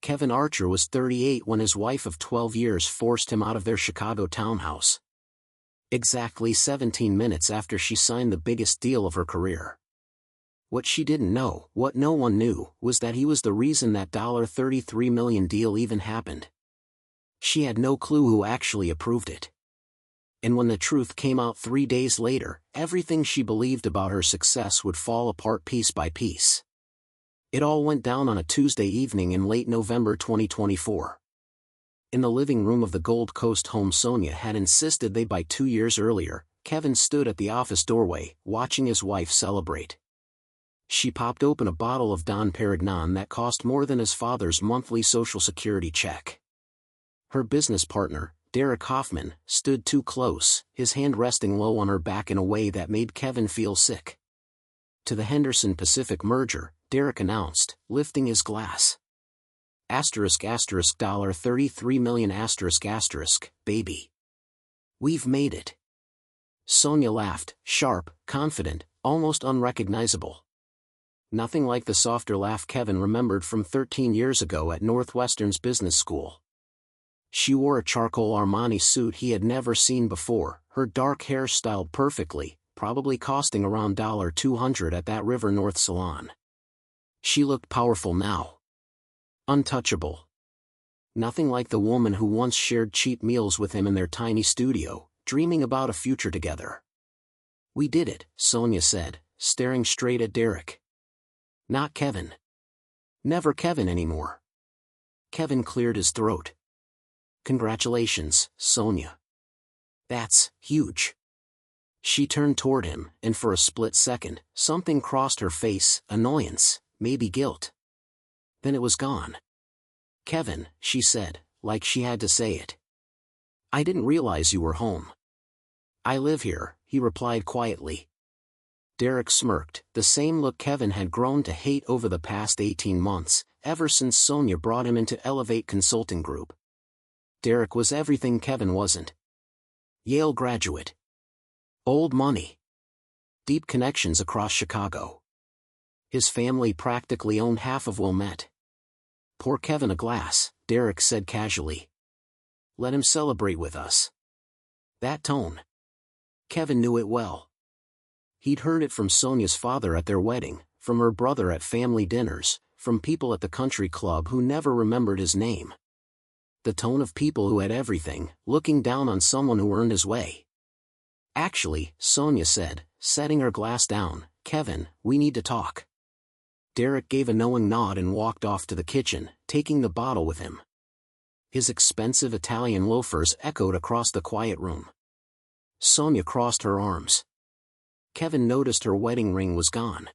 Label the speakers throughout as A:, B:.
A: Kevin Archer was 38 when his wife of 12 years forced him out of their Chicago townhouse. Exactly 17 minutes after she signed the biggest deal of her career. What she didn't know, what no one knew, was that he was the reason that $33 million deal even happened. She had no clue who actually approved it. And when the truth came out 3 days later, everything she believed about her success would fall apart piece by piece. It all went down on a Tuesday evening in late November 2024. In the living room of the Gold Coast home Sonia had insisted they buy 2 years earlier, Kevin stood at the office doorway, watching his wife celebrate. She popped open a bottle of Dom Perignon that cost more than his father's monthly Social Security check. Her business partner, Derek Hoffman, stood too close, his hand resting low on her back in a way that made Kevin feel sick. To the Henderson Pacific merger, Derek announced, lifting his glass. $33 million baby. We've made it. Sonia laughed, sharp, confident, almost unrecognizable. Nothing like the softer laugh Kevin remembered from 13 years ago at Northwestern's business school. She wore a charcoal Armani suit he had never seen before, her dark hair styled perfectly, probably costing around $200 at that River North salon. She looked powerful now. Untouchable. Nothing like the woman who once shared cheap meals with him in their tiny studio, dreaming about a future together. We did it, Sonia said, staring straight at Derek. Not Kevin. Never Kevin anymore. Kevin cleared his throat. Congratulations, Sonia. That's huge. She turned toward him, and for a split second, something crossed her face, annoyance, maybe guilt. Then it was gone. Kevin, she said, like she had to say it. I didn't realize you were home. I live here, he replied quietly. Derek smirked, the same look Kevin had grown to hate over the past 18 months, ever since Sonia brought him into Elevate Consulting Group. Derek was everything Kevin wasn't. Yale graduate. Old money. Deep connections across Chicago. His family practically owned half of Wilmette. Pour Kevin a glass, Derek said casually. Let him celebrate with us. That tone. Kevin knew it well. He'd heard it from Sonia's father at their wedding, from her brother at family dinners, from people at the country club who never remembered his name. The tone of people who had everything, looking down on someone who earned his way. Actually, Sonia said, setting her glass down, Kevin, we need to talk. Derek gave a knowing nod and walked off to the kitchen, taking the bottle with him. His expensive Italian loafers echoed across the quiet room. Sonia crossed her arms. Kevin noticed her wedding ring was gone.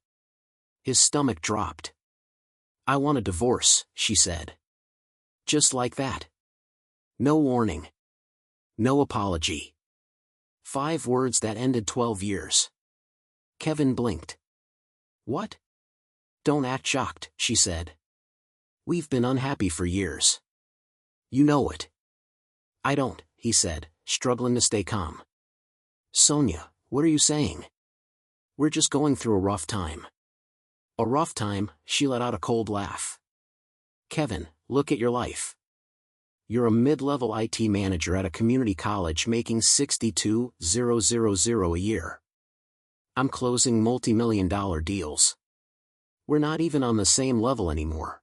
A: His stomach dropped. I want a divorce, she said. Just like that. No warning. No apology. 5 words that ended 12 years. Kevin blinked. What? Don't act shocked, she said. We've been unhappy for years. You know it. I don't, he said, struggling to stay calm. Sonia, what are you saying? We're just going through a rough time. A rough time, she let out a cold laugh. Kevin, look at your life. You're a mid-level IT manager at a community college making $62,000 a year. I'm closing multi-million-dollar deals. We're not even on the same level anymore.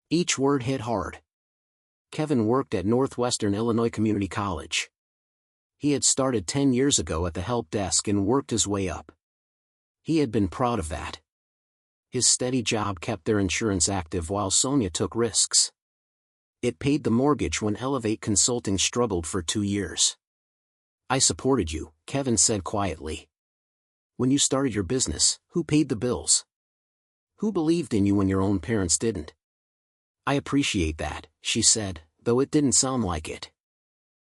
A: Each word hit hard. Kevin worked at Northwestern Illinois Community College. He had started 10 years ago at the help desk and worked his way up. He had been proud of that. His steady job kept their insurance active while Sonia took risks. It paid the mortgage when Elevate Consulting struggled for 2 years. I supported you, Kevin said quietly. When you started your business, who paid the bills? Who believed in you when your own parents didn't? I appreciate that, she said, though it didn't sound like it.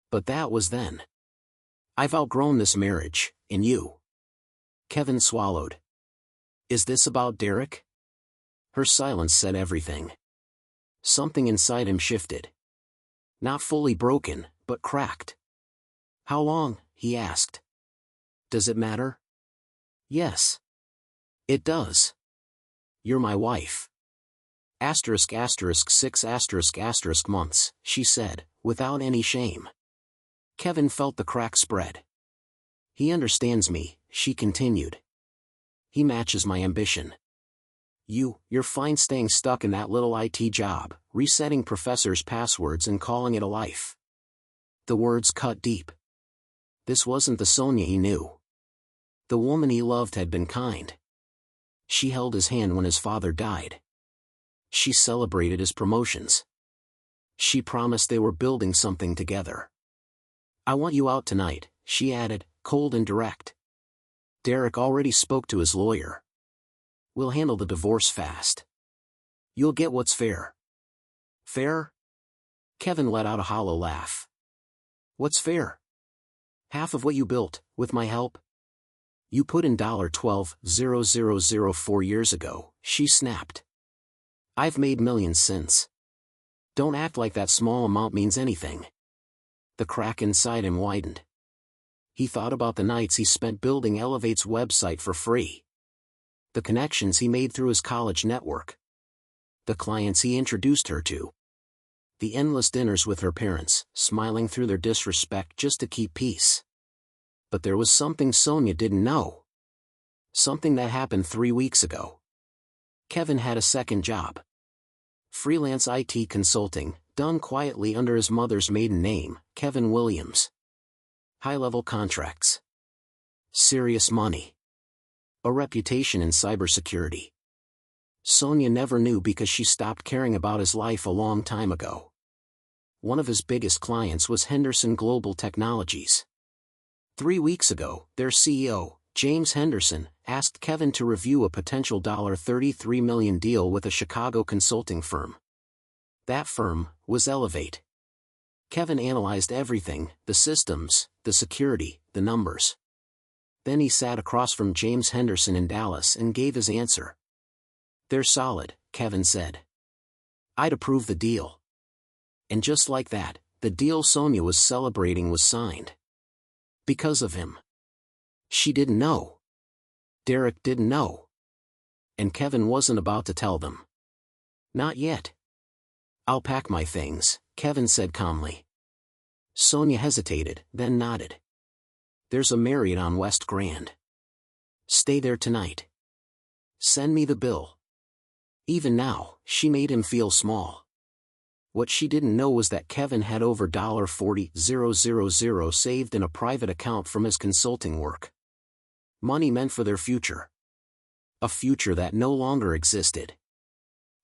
A: But that was then. I've outgrown this marriage, and you. Kevin swallowed. Is this about Derek? Her silence said everything. Something inside him shifted. Not fully broken, but cracked. How long? He asked. Does it matter? Yes. It does. You're my wife. Asterisk asterisk 6 asterisk asterisk months, she said, without any shame. Kevin felt the crack spread. He understands me, she continued. He matches my ambition. You're fine staying stuck in that little IT job, resetting professors' passwords and calling it a life. The words cut deep. This wasn't the Sonia he knew. The woman he loved had been kind. She held his hand when his father died. She celebrated his promotions. She promised they were building something together. I want you out tonight, she added, cold and direct. Derek already spoke to his lawyer. We'll handle the divorce fast. You'll get what's fair. Fair? Kevin let out a hollow laugh. What's fair? Half of what you built, with my help? You put in $12,000 4 years ago, she snapped. I've made millions since. Don't act like that small amount means anything. The crack inside him widened. He thought about the nights he spent building Elevate's website for free. The connections he made through his college network. The clients he introduced her to. The endless dinners with her parents, smiling through their disrespect just to keep peace. But there was something Sonia didn't know. Something that happened 3 weeks ago. Kevin had a second job. Freelance IT consulting, done quietly under his mother's maiden name, Kevin Williams. High-level contracts. Serious money. A reputation in cybersecurity. Sonia never knew because she stopped caring about his life a long time ago. One of his biggest clients was Henderson Global Technologies. 3 weeks ago, their CEO, James Henderson, asked Kevin to review a potential $33 million deal with a Chicago consulting firm. That firm was Elevate. Kevin analyzed everything, the systems, the security, the numbers. Then he sat across from James Henderson in Dallas and gave his answer. They're solid, Kevin said. I'd approve the deal. And just like that, the deal Sonia was celebrating was signed. Because of him. She didn't know. Derek didn't know. And Kevin wasn't about to tell them. Not yet. I'll pack my things, Kevin said calmly. Sonia hesitated, then nodded. There's a Marriott on West Grand. Stay there tonight. Send me the bill. Even now, she made him feel small. What she didn't know was that Kevin had over $40,000 saved in a private account from his consulting work. Money meant for their future. A future that no longer existed.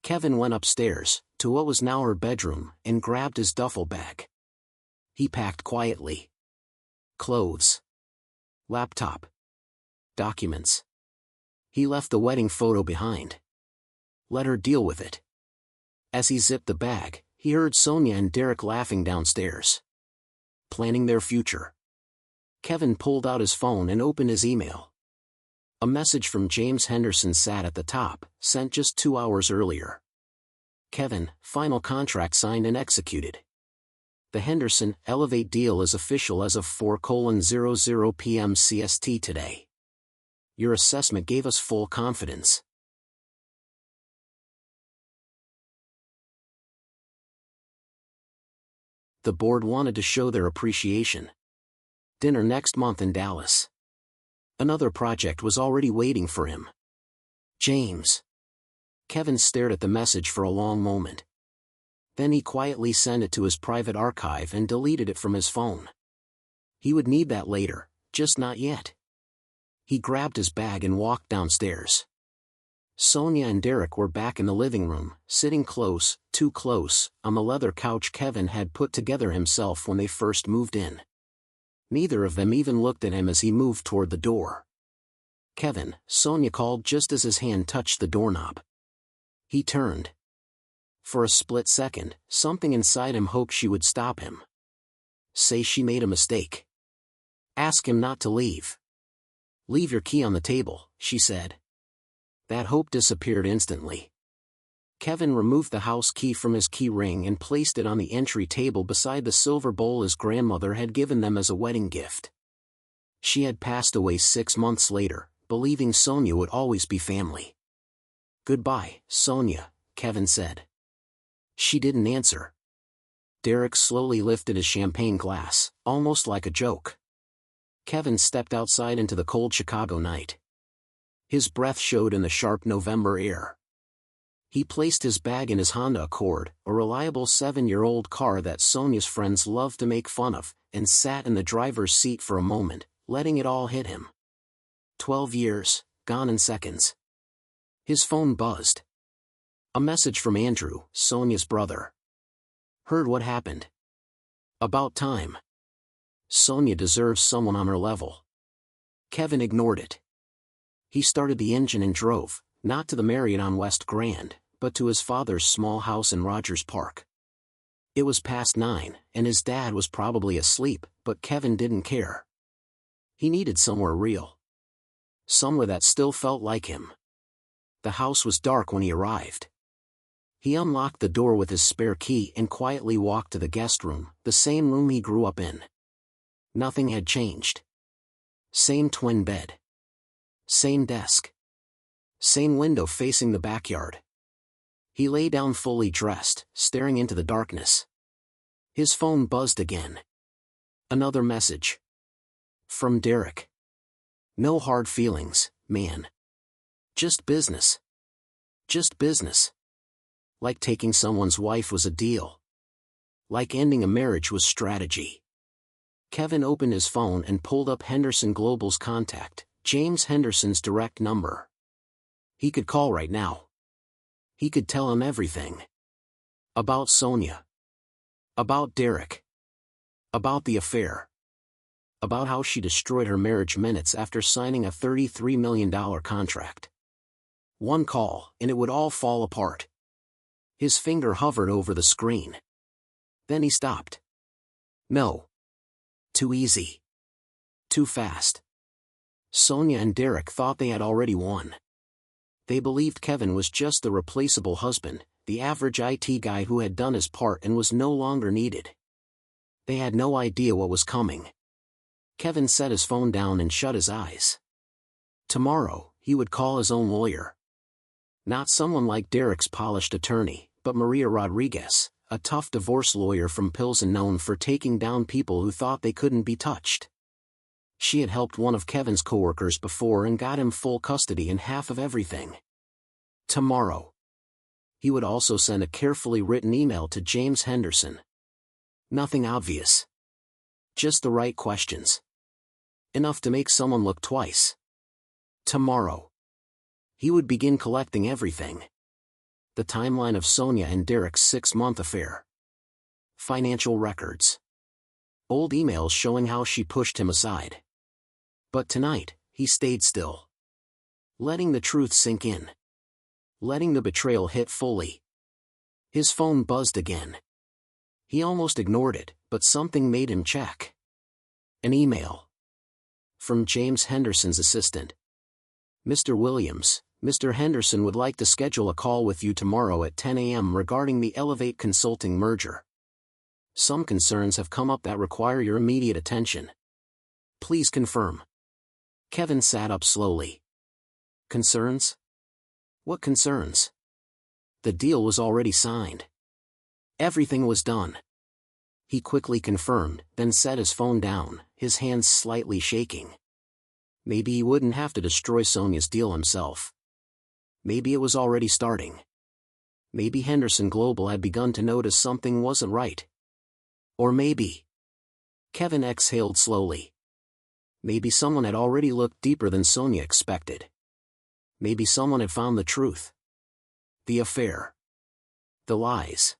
A: Kevin went upstairs, to what was now her bedroom, and grabbed his duffel bag. He packed quietly. Clothes. Laptop. Documents. He left the wedding photo behind. Let her deal with it. As he zipped the bag, he heard Sonia and Derek laughing downstairs. Planning their future. Kevin pulled out his phone and opened his email. A message from James Henderson sat at the top, sent just 2 hours earlier. Kevin, final contract signed and executed. The Henderson Elevate deal is official as of 4:00 p.m. CST today. Your assessment gave us full confidence. The board wanted to show their appreciation. Dinner next month in Dallas. Another project was already waiting for him. James. Kevin stared at the message for a long moment. Then he quietly sent it to his private archive and deleted it from his phone. He would need that later, just not yet. He grabbed his bag and walked downstairs. Sonia and Derek were back in the living room, sitting close, too close, on the leather couch Kevin had put together himself when they first moved in. Neither of them even looked at him as he moved toward the door. Kevin, Sonia called just as his hand touched the doorknob. He turned. For a split second, something inside him hoped she would stop him. Say she made a mistake. Ask him not to leave. Leave your key on the table, she said. That hope disappeared instantly. Kevin removed the house key from his key ring and placed it on the entry table beside the silver bowl his grandmother had given them as a wedding gift. She had passed away 6 months later, believing Sonia would always be family. Goodbye, Sonia, Kevin said. She didn't answer. Derek slowly lifted his champagne glass, almost like a joke. Kevin stepped outside into the cold Chicago night. His breath showed in the sharp November air. He placed his bag in his Honda Accord, a reliable 7-year-old car that Sonia's friends loved to make fun of, and sat in the driver's seat for a moment, letting it all hit him. 12 years, gone in seconds. His phone buzzed. A message from Andrew, Sonia's brother. Heard what happened. About time. Sonia deserves someone on her level. Kevin ignored it. He started the engine and drove, not to the Marriott on West Grand, but to his father's small house in Rogers Park. It was past 9, and his dad was probably asleep, but Kevin didn't care. He needed somewhere real. Somewhere that still felt like him. The house was dark when he arrived. He unlocked the door with his spare key and quietly walked to the guest room, the same room he grew up in. Nothing had changed. Same twin bed. Same desk. Same window facing the backyard. He lay down fully dressed, staring into the darkness. His phone buzzed again. Another message. From Derek. No hard feelings, man. Just business. Just business. Like taking someone's wife was a deal. Like ending a marriage was strategy. Kevin opened his phone and pulled up Henderson Global's contact, James Henderson's direct number. He could call right now. He could tell him everything. About Sonia. About Derek. About the affair. About how she destroyed her marriage minutes after signing a $33 million contract. One call, and it would all fall apart. His finger hovered over the screen. Then he stopped. No. Too easy. Too fast. Sonia and Derek thought they had already won. They believed Kevin was just the replaceable husband, the average IT guy who had done his part and was no longer needed. They had no idea what was coming. Kevin set his phone down and shut his eyes. Tomorrow, he would call his own lawyer. Not someone like Derek's polished attorney, but Maria Rodriguez, a tough divorce lawyer from Pilsen known for taking down people who thought they couldn't be touched. She had helped one of Kevin's coworkers before and got him full custody and half of everything. Tomorrow. He would also send a carefully written email to James Henderson. Nothing obvious. Just the right questions. Enough to make someone look twice. Tomorrow. He would begin collecting everything. The timeline of Sonia and Derek's 6-month affair. Financial records. Old emails showing how she pushed him aside. But tonight, he stayed still. Letting the truth sink in. Letting the betrayal hit fully. His phone buzzed again. He almost ignored it, but something made him check. An email. From James Henderson's assistant. Mr. Williams, Mr. Henderson would like to schedule a call with you tomorrow at 10 a.m. regarding the Elevate Consulting merger. Some concerns have come up that require your immediate attention. Please confirm. Kevin sat up slowly. Concerns? What concerns? The deal was already signed. Everything was done. He quickly confirmed, then set his phone down, his hands slightly shaking. Maybe he wouldn't have to destroy Sonia's deal himself. Maybe it was already starting. Maybe Henderson Global had begun to notice something wasn't right. Or maybe... Kevin exhaled slowly. Maybe someone had already looked deeper than Sonia expected. Maybe someone had found the truth. The affair. The lies.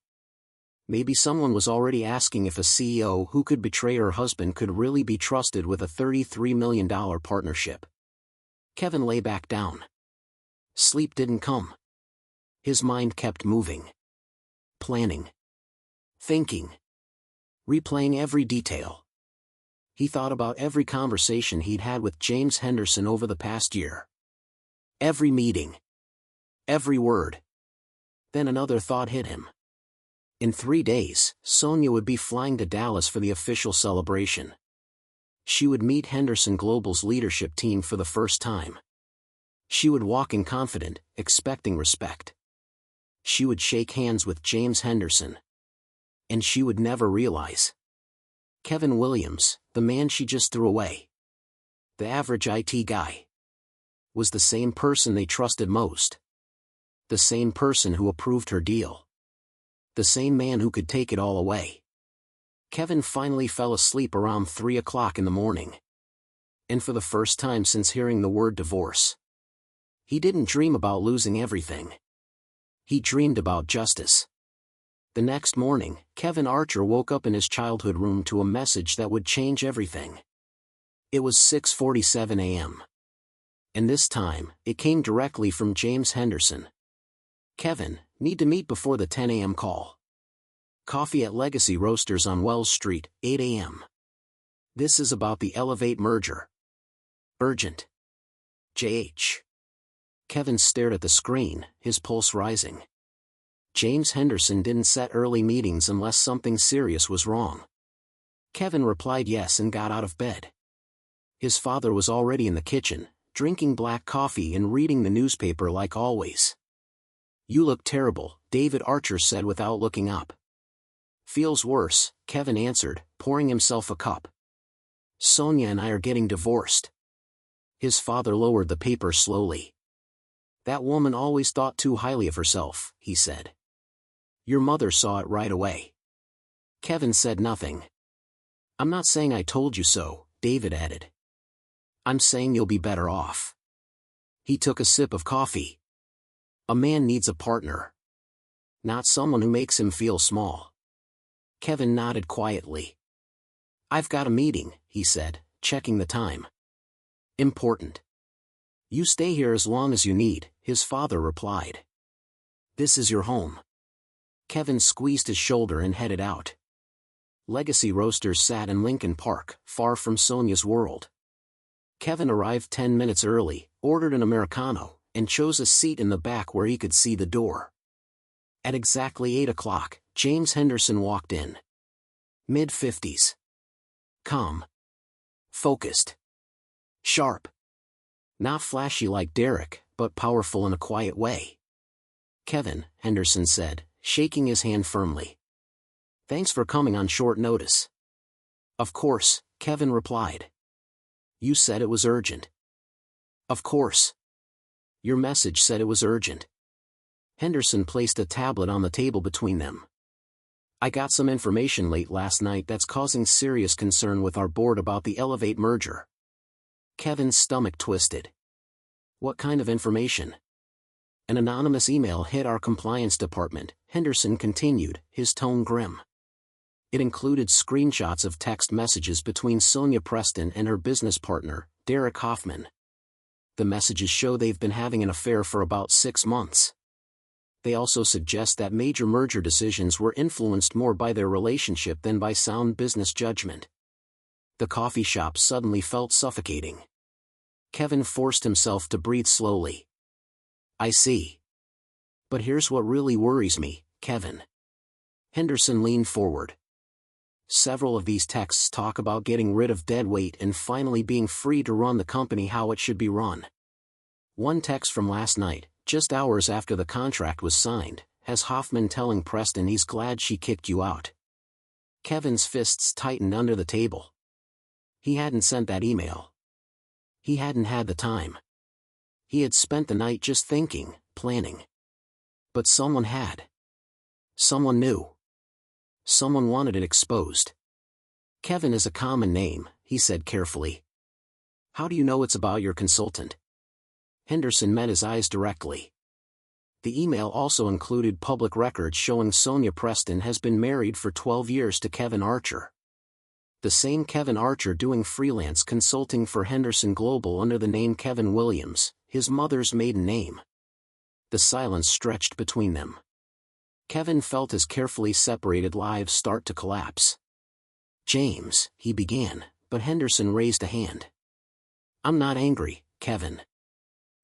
A: Maybe someone was already asking if a CEO who could betray her husband could really be trusted with a $33 million partnership. Kevin lay back down. Sleep didn't come. His mind kept moving. Planning. Thinking. Replaying every detail. He thought about every conversation he'd had with James Henderson over the past year. Every meeting. Every word. Then another thought hit him. In 3 days, Sonia would be flying to Dallas for the official celebration. She would meet Henderson Global's leadership team for the first time. She would walk in confident, expecting respect. she would shake hands with James Henderson. And she would never realize. Kevin Williams, the man she just threw away, the average IT guy, was the same person they trusted most. The same person who approved her deal. The same man who could take it all away. Kevin finally fell asleep around 3 o'clock in the morning. And for the first time since hearing the word divorce, he didn't dream about losing everything. He dreamed about justice. The next morning, Kevin Archer woke up in his childhood room to a message that would change everything. It was 6:47 a.m. And this time, it came directly from James Henderson. Kevin, need to meet before the 10 a.m. call. Coffee at Legacy Roasters on Wells Street, 8 a.m. This is about the Elevate merger. Urgent. J.H. Kevin stared at the screen, his pulse rising. James Henderson didn't set early meetings unless something serious was wrong. Kevin replied yes and got out of bed. His father was already in the kitchen, drinking black coffee and reading the newspaper like always. "You look terrible," David Archer said without looking up. "Feels worse," Kevin answered, pouring himself a cup. "Sonia and I are getting divorced." His father lowered the paper slowly. "That woman always thought too highly of herself," he said. "Your mother saw it right away." Kevin said nothing. "I'm not saying I told you so," David added. "I'm saying you'll be better off." He took a sip of coffee. "A man needs a partner. Not someone who makes him feel small." Kevin nodded quietly. "I've got a meeting," he said, checking the time. "Important." "You stay here as long as you need," his father replied. "This is your home." Kevin squeezed his shoulder and headed out. Legacy Roasters sat in Lincoln Park, far from Sonia's world. Kevin arrived 10 minutes early, ordered an Americano, and chose a seat in the back where he could see the door. At exactly 8 o'clock, James Henderson walked in. Mid-50s. Calm. Focused. Sharp. Not flashy like Derek, but powerful in a quiet way. "Kevin," Henderson said, shaking his hand firmly. "Thanks for coming on short notice." "Of course," Kevin replied. "You said it was urgent." "Of course. Your message said it was urgent." Henderson placed a tablet on the table between them. "I got some information late last night that's causing serious concern with our board about the Elevate merger." Kevin's stomach twisted. "What kind of information?" "An anonymous email hit our compliance department," Henderson continued, his tone grim. It included screenshots of text messages between Sonia Preston and her business partner, Derek Hoffman. The messages show they've been having an affair for about 6 months. They also suggest that major merger decisions were influenced more by their relationship than by sound business judgment. The coffee shop suddenly felt suffocating. Kevin forced himself to breathe slowly. "I see. But here's what really worries me, Kevin." Henderson leaned forward. "Several of these texts talk about getting rid of dead weight and finally being free to run the company how it should be run. One text from last night, just hours after the contract was signed, has Hoffman telling Preston he's glad she kicked you out." Kevin's fists tightened under the table. He hadn't sent that email. He hadn't had the time. He had spent the night just thinking, planning. But someone had. Someone knew. Someone wanted it exposed. "Kevin is a common name," he said carefully. "How do you know it's about your consultant?" Henderson met his eyes directly. The email also included public records showing Sonia Preston has been married for 12 years to Kevin Archer. The same Kevin Archer doing freelance consulting for Henderson Global under the name Kevin Williams, his mother's maiden name. The silence stretched between them. Kevin felt his carefully separated lives start to collapse. "James," he began, but Henderson raised a hand. "I'm not angry, Kevin.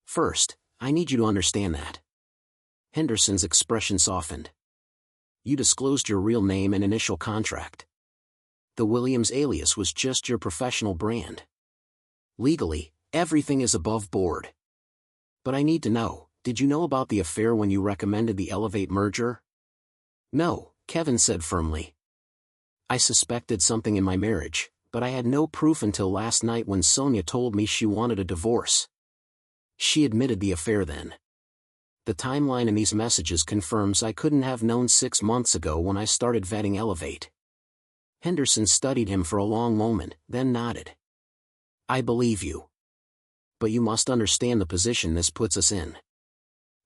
A: First, I need you to understand that." Henderson's expression softened. "You disclosed your real name and initial contract. The Williams alias was just your professional brand. Legally, everything is above board. But I need to know, Did you know about the affair when you recommended the Elevate merger? No, Kevin said firmly. I suspected something in my marriage, but I had no proof until last night when Sonia told me she wanted a divorce. She admitted the affair then. The timeline in these messages confirms I couldn't have known 6 months ago when I started vetting Elevate. Henderson studied him for a long moment, then nodded. I believe you. But you must understand the position this puts us in.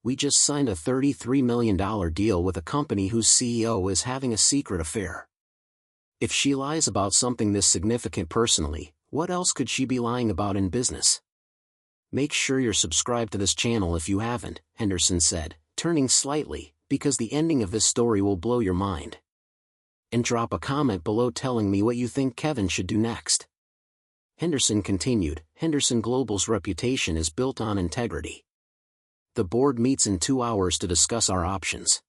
A: We just signed a $33 million deal with a company whose CEO is having a secret affair. If she lies about something this significant personally, what else could she be lying about in business? Make sure you're subscribed to this channel if you haven't, Henderson said, turning slightly, because the ending of this story will blow your mind. And drop a comment below telling me what you think Kevin should do next. Henderson continued, Henderson Global's reputation is built on integrity. The board meets in 2 hours to discuss our options.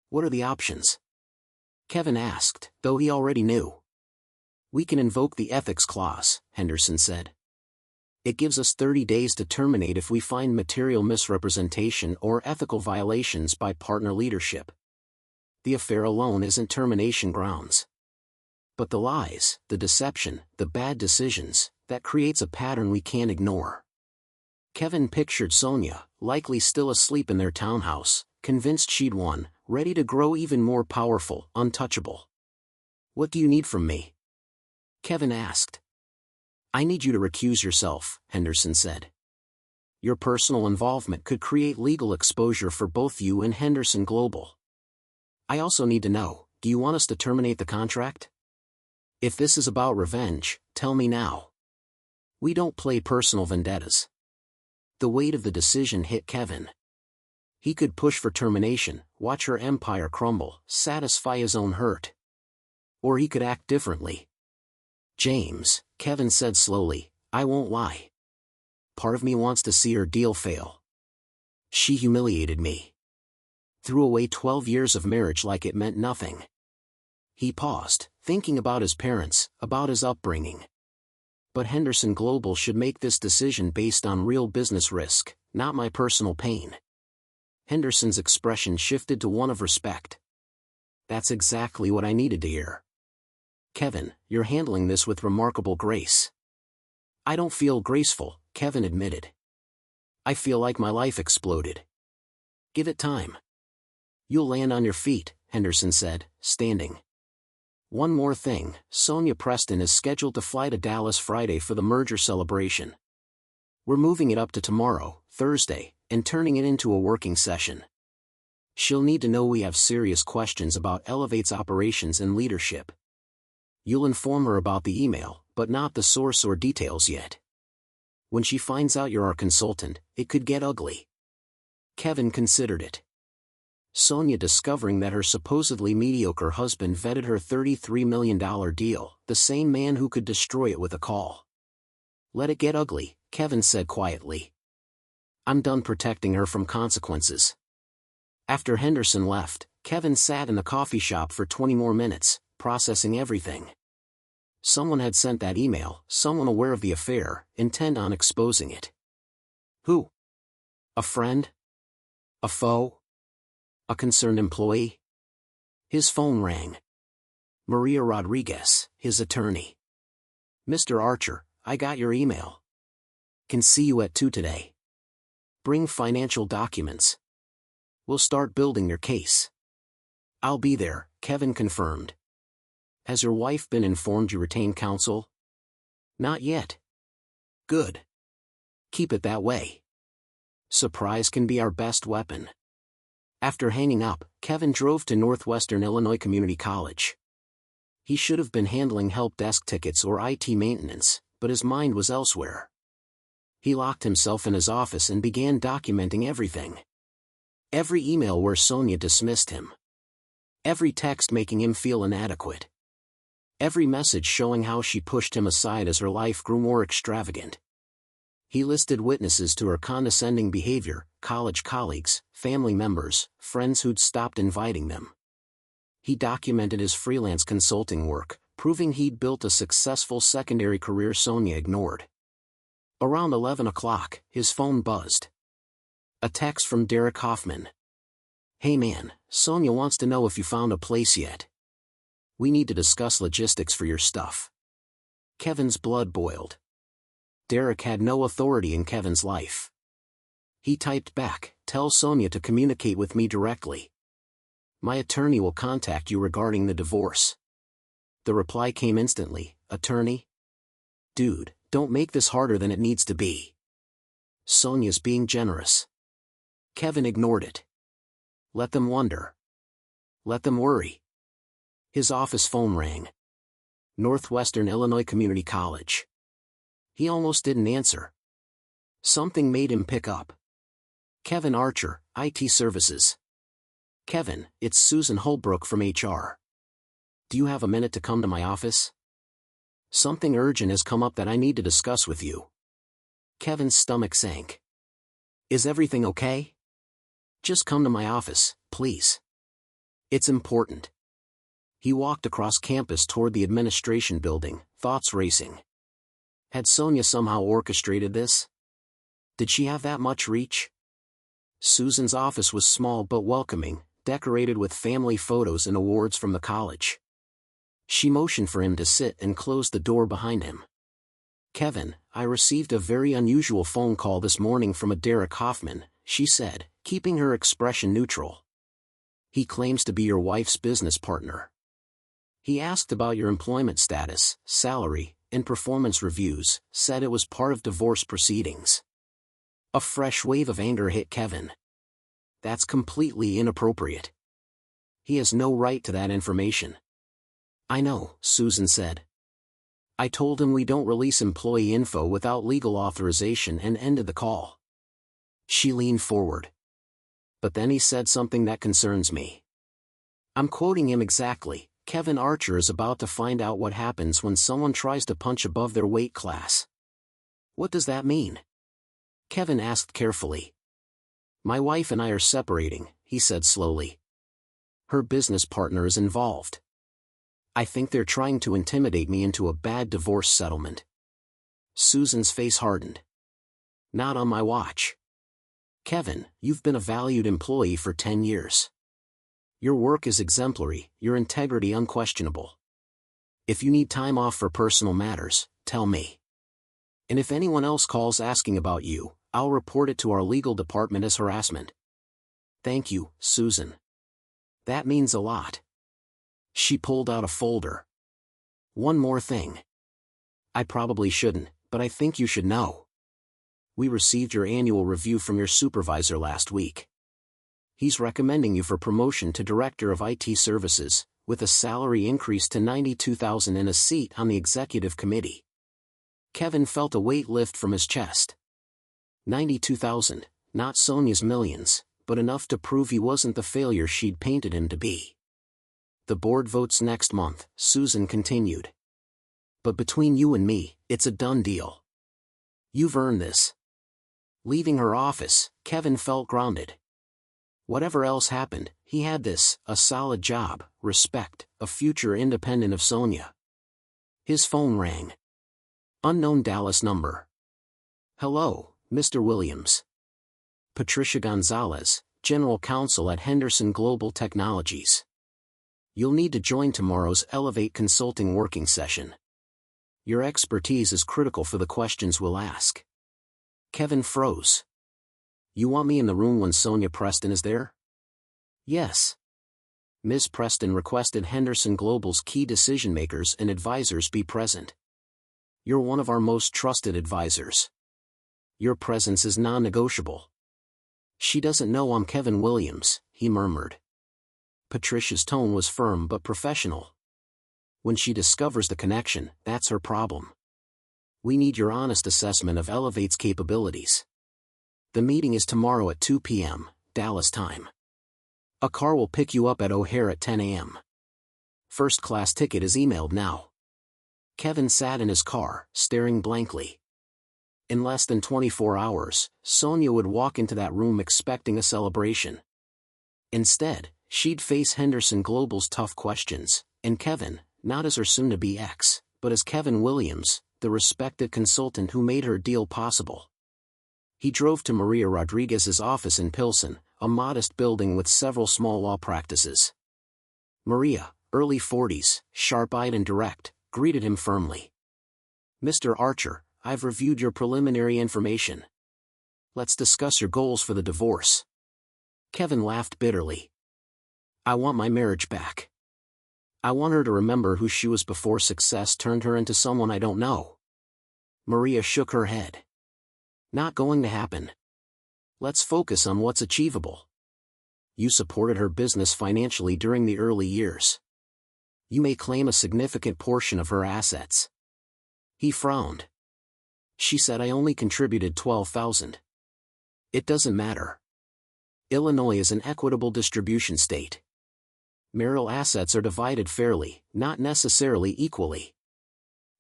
A: What are the options? Kevin asked, though he already knew. We can invoke the ethics clause, Henderson said. It gives us 30 days to terminate if we find material misrepresentation or ethical violations by partner leadership. The affair alone isn't termination grounds. But the lies, the deception, the bad decisions, that creates a pattern we can't ignore. Kevin pictured Sonia, likely still asleep in their townhouse, convinced she'd won, ready to grow even more powerful, untouchable. What do you need from me? Kevin asked. I need you to recuse yourself, Henderson said. Your personal involvement could create legal exposure for both you and Henderson Global. I also need to know, do you want us to terminate the contract? If this is about revenge, tell me now. We don't play personal vendettas. The weight of the decision hit Kevin. He could push for termination, watch her empire crumble, satisfy his own hurt. Or he could act differently. James, Kevin said slowly, I won't lie. Part of me wants to see her deal fail. She humiliated me. Threw away 12 years of marriage like it meant nothing. He paused, thinking about his parents, about his upbringing. But Henderson Global should make this decision based on real business risk, not my personal pain. Henderson's expression shifted to one of respect. That's exactly what I needed to hear. Kevin, you're handling this with remarkable grace. I don't feel graceful, Kevin admitted. I feel like my life exploded. Give it time. You'll land on your feet, Henderson said, standing. One more thing, Sonia Preston is scheduled to fly to Dallas Friday for the merger celebration. We're moving it up to tomorrow, Thursday, and turning it into a working session. She'll need to know we have serious questions about Elevate's operations and leadership. You'll inform her about the email, but not the source or details yet. When she finds out you're our consultant, it could get ugly. Kevin considered it. Sonia discovering that her supposedly mediocre husband vetted her $33 million deal, the same man who could destroy it with a call. Let it get ugly, Kevin said quietly. I'm done protecting her from consequences. After Henderson left, Kevin sat in the coffee shop for 20 more minutes, processing everything. Someone had sent that email, someone aware of the affair, intent on exposing it. Who? A friend? A foe? A concerned employee? His phone rang. Maria Rodriguez, his attorney. Mr. Archer, I got your email. Can see you at 2 today. Bring financial documents. We'll start building your case. I'll be there, Kevin confirmed. Has your wife been informed you retain counsel? Not yet. Good. Keep it that way. Surprise can be our best weapon. After hanging up, Kevin drove to Northwestern Illinois Community College. He should have been handling help desk tickets or IT maintenance, but his mind was elsewhere. He locked himself in his office and began documenting everything. Every email where Sonia dismissed him. Every text making him feel inadequate. Every message showing how she pushed him aside as her life grew more extravagant. He listed witnesses to her condescending behavior, college colleagues, family members, friends who'd stopped inviting them. He documented his freelance consulting work, proving he'd built a successful secondary career Sonia ignored. Around 11 o'clock, his phone buzzed. A text from Derek Hoffman. Hey man, Sonia wants to know if you found a place yet. We need to discuss logistics for your stuff. Kevin's blood boiled. Derek had no authority in Kevin's life. He typed back, tell Sonia to communicate with me directly. My attorney will contact you regarding the divorce. The reply came instantly, attorney? Dude, don't make this harder than it needs to be. Sonia's being generous. Kevin ignored it. Let them wonder. Let them worry. His office phone rang. Northwestern Illinois Community College. He almost didn't answer. Something made him pick up. Kevin Archer, IT Services. Kevin, it's Susan Holbrook from HR. Do you have a minute to come to my office? Something urgent has come up that I need to discuss with you. Kevin's stomach sank. Is everything okay? Just come to my office, please. It's important. He walked across campus toward the administration building, thoughts racing. Had Sonia somehow orchestrated this? Did she have that much reach? Susan's office was small but welcoming, decorated with family photos and awards from the college. She motioned for him to sit and closed the door behind him. Kevin, I received a very unusual phone call this morning from a Derek Hoffman, she said, keeping her expression neutral. He claims to be your wife's business partner. He asked about your employment status, salary, and performance reviews, said it was part of divorce proceedings. A fresh wave of anger hit Kevin. That's completely inappropriate. He has no right to that information. I know, Susan said. I told him we don't release employee info without legal authorization and ended the call. She leaned forward. But then he said something that concerns me. I'm quoting him exactly. Kevin Archer is about to find out what happens when someone tries to punch above their weight class. What does that mean? Kevin asked carefully. My wife and I are separating, he said slowly. Her business partner is involved. I think they're trying to intimidate me into a bad divorce settlement. Susan's face hardened. Not on my watch. Kevin, you've been a valued employee for 10 years. Your work is exemplary, your integrity unquestionable. If you need time off for personal matters, tell me. And if anyone else calls asking about you, I'll report it to our legal department as harassment. Thank you, Susan. That means a lot. She pulled out a folder. One more thing. I probably shouldn't, but I think you should know. We received your annual review from your supervisor last week. He's recommending you for promotion to Director of IT Services, with a salary increase to $92,000 and a seat on the executive committee. Kevin felt a weight lift from his chest. $92,000, not Sonia's millions, but enough to prove he wasn't the failure she'd painted him to be. The board votes next month, Susan continued. But between you and me, it's a done deal. You've earned this. Leaving her office, Kevin felt grounded. Whatever else happened, he had this, a solid job, respect, a future independent of Sonia. His phone rang. Unknown Dallas number. Hello, Mr. Williams. Patricia Gonzalez, General Counsel at Henderson Global Technologies. You'll need to join tomorrow's Elevate Consulting working session. Your expertise is critical for the questions we'll ask. Kevin froze. You want me in the room when Sonia Preston is there? Yes. Ms. Preston requested Henderson Global's key decision-makers and advisors be present. You're one of our most trusted advisors. Your presence is non-negotiable. She doesn't know I'm Kevin Williams, he murmured. Patricia's tone was firm but professional. When she discovers the connection, that's her problem. We need your honest assessment of Elevate's capabilities. The meeting is tomorrow at 2 p.m., Dallas time. A car will pick you up at O'Hare at 10 a.m. First-class ticket is emailed now. Kevin sat in his car, staring blankly. In less than 24 hours, Sonia would walk into that room expecting a celebration. Instead, she'd face Henderson Global's tough questions, and Kevin, not as her soon-to-be ex, but as Kevin Williams, the respected consultant who made her deal possible. He drove to Maria Rodriguez's office in Pilsen, a modest building with several small law practices. Maria, early 40s, sharp-eyed and direct, greeted him firmly. "Mr. Archer, I've reviewed your preliminary information. Let's discuss your goals for the divorce." Kevin laughed bitterly. "I want my marriage back. I want her to remember who she was before success turned her into someone I don't know." Maria shook her head. "Not going to happen. Let's focus on what's achievable. You supported her business financially during the early years. You may claim a significant portion of her assets." He frowned. "She said I only contributed $12,000. It doesn't matter. Illinois is an equitable distribution state. Marital assets are divided fairly, not necessarily equally.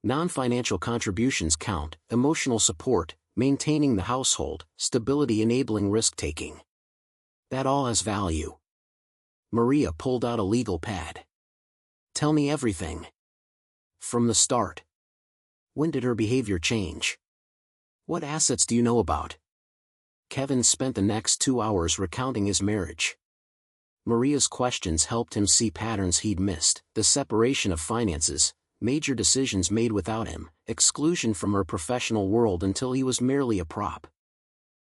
A: Non-financial contributions count: emotional support, maintaining the household, stability enabling risk-taking. That all has value." Maria pulled out a legal pad. "Tell me everything. From the start. When did her behavior change? What assets do you know about?" Kevin spent the next 2 hours recounting his marriage. Maria's questions helped him see patterns he'd missed: the separation of finances, major decisions made without him, exclusion from her professional world until he was merely a prop.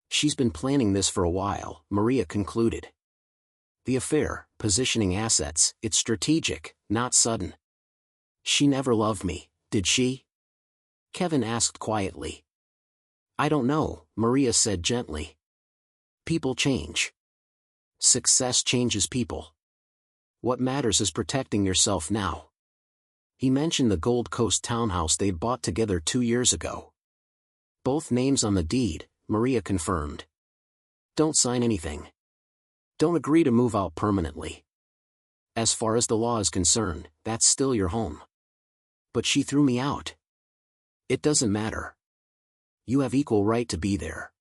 A: "She's been planning this for a while," Maria concluded. "The affair, positioning assets, it's strategic, not sudden." "She never loved me, did she?" Kevin asked quietly. "I don't know," Maria said gently. "People change. Success changes people. What matters is protecting yourself now." He mentioned the Gold Coast townhouse they'd bought together 2 years ago. "Both names on the deed," Maria confirmed. "Don't sign anything. Don't agree to move out permanently. As far as the law is concerned, that's still your home." "But she threw me out." "It doesn't matter. You have equal right to be there.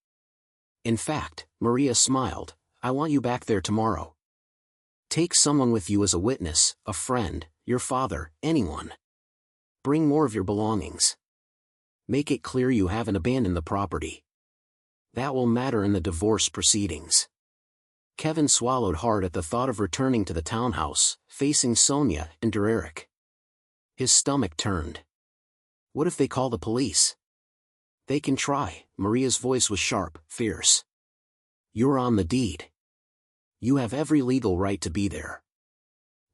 A: In fact," Maria smiled, "I want you back there tomorrow. Take someone with you as a witness, a friend, your father, anyone. Bring more of your belongings. Make it clear you haven't abandoned the property. That will matter in the divorce proceedings." Kevin swallowed hard at the thought of returning to the townhouse, facing Sonia and Derek. His stomach turned. What if they call the police? "They can try." Maria's voice was sharp, fierce. "You're on the deed. You have every legal right to be there.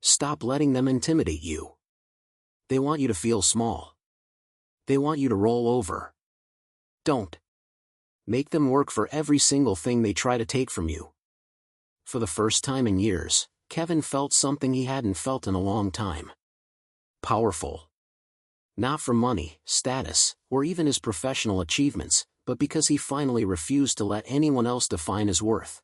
A: Stop letting them intimidate you. They want you to feel small. They want you to roll over. Don't. Make them work for every single thing they try to take from you." For the first time in years, Kevin felt something he hadn't felt in a long time. Powerful. Not for money, status, or even his professional achievements, but because he finally refused to let anyone else define his worth.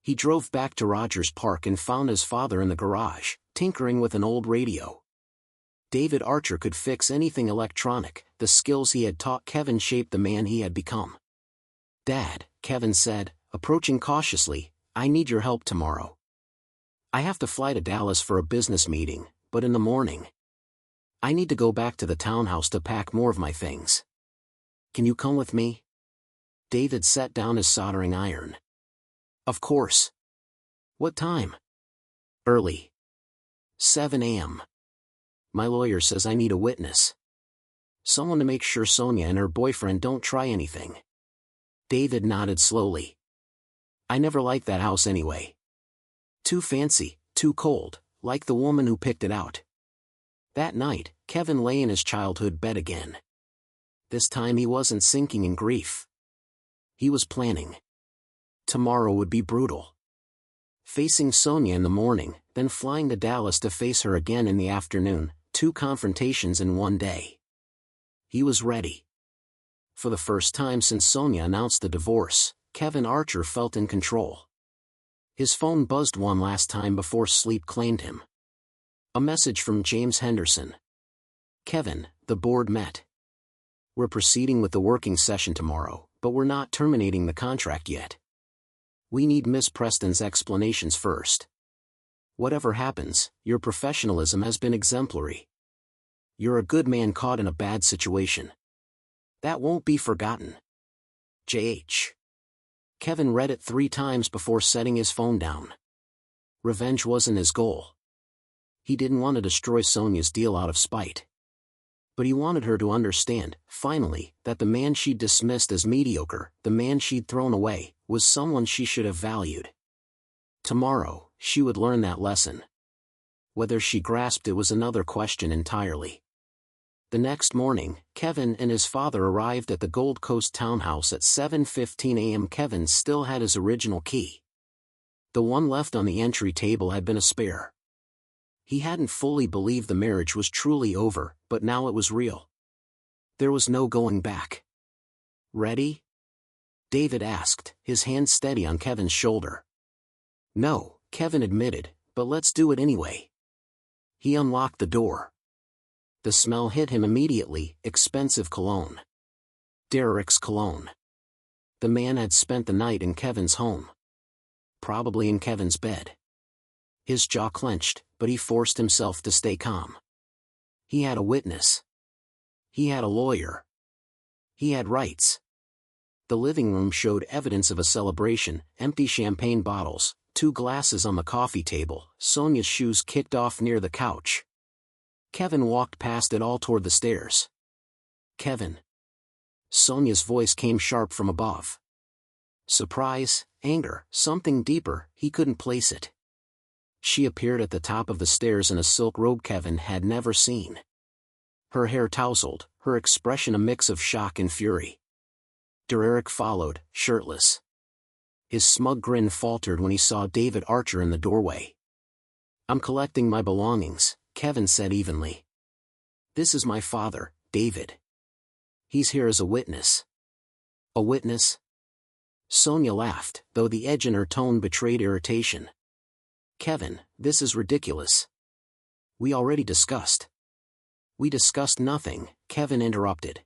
A: He drove back to Rogers Park and found his father in the garage, tinkering with an old radio. David Archer could fix anything electronic. The skills he had taught Kevin shaped the man he had become. "Dad," Kevin said, approaching cautiously, "I need your help tomorrow. I have to fly to Dallas for a business meeting, but in the morning. I need to go back to the townhouse to pack more of my things. Can you come with me?" David set down his soldering iron. "Of course. What time?" "Early. 7 a.m. My lawyer says I need a witness. Someone to make sure Sonia and her boyfriend don't try anything." David nodded slowly. "I never liked that house anyway. Too fancy, too cold, like the woman who picked it out." That night, Kevin lay in his childhood bed again. This time he wasn't sinking in grief. He was planning. Tomorrow would be brutal. Facing Sonia in the morning, then flying to Dallas to face her again in the afternoon, 2 confrontations in one day. He was ready. For the first time since Sonia announced the divorce, Kevin Archer felt in control. His phone buzzed one last time before sleep claimed him. A message from James Henderson. "Kevin, the board met. We're proceeding with the working session tomorrow, but we're not terminating the contract yet. We need Miss Preston's explanations first. Whatever happens, your professionalism has been exemplary. You're a good man caught in a bad situation. That won't be forgotten. J.H." Kevin read it 3 times before setting his phone down. Revenge wasn't his goal. He didn't want to destroy Sonia's deal out of spite. But he wanted her to understand, finally, that the man she'd dismissed as mediocre, the man she'd thrown away, was someone she should have valued. Tomorrow, she would learn that lesson. Whether she grasped it was another question entirely. The next morning, Kevin and his father arrived at the Gold Coast townhouse at 7:15 a.m. Kevin still had his original key. The one left on the entry table had been a spare. He hadn't fully believed the marriage was truly over, but now it was real. There was no going back. "Ready?" David asked, his hand steady on Kevin's shoulder. "No," Kevin admitted, "but let's do it anyway." He unlocked the door. The smell hit him immediately, expensive cologne. Derek's cologne. The man had spent the night in Kevin's home. Probably in Kevin's bed. His jaw clenched, but he forced himself to stay calm. He had a witness. He had a lawyer. He had rights. The living room showed evidence of a celebration: empty champagne bottles, 2 glasses on the coffee table, Sonia's shoes kicked off near the couch. Kevin walked past it all toward the stairs. "Kevin." Sonia's voice came sharp from above. Surprise, anger, something deeper, he couldn't place it. She appeared at the top of the stairs in a silk robe Kevin had never seen. Her hair tousled, her expression a mix of shock and fury. Derek followed, shirtless. His smug grin faltered when he saw David Archer in the doorway. "I'm collecting my belongings," Kevin said evenly. "This is my father, David. He's here as a witness." "A witness?" Sonia laughed, though the edge in her tone betrayed irritation. "Kevin, this is ridiculous. We already discussed." "We discussed nothing," Kevin interrupted.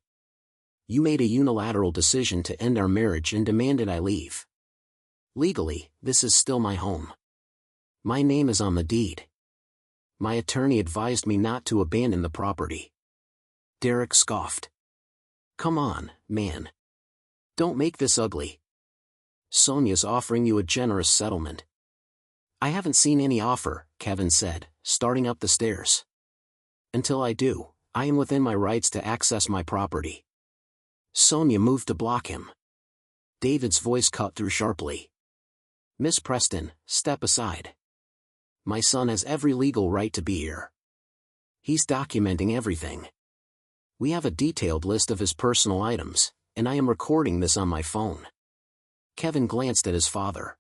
A: "You made a unilateral decision to end our marriage and demanded I leave. Legally, this is still my home. My name is on the deed. My attorney advised me not to abandon the property." Derek scoffed. "Come on, man. Don't make this ugly. Sonia's offering you a generous settlement." "I haven't seen any offer," Kevin said, starting up the stairs. "Until I do, I am within my rights to access my property." Sonia moved to block him. David's voice cut through sharply. "Miss Preston, step aside. My son has every legal right to be here. He's documenting everything. We have a detailed list of his personal items, and I am recording this on my phone." Kevin glanced at his father.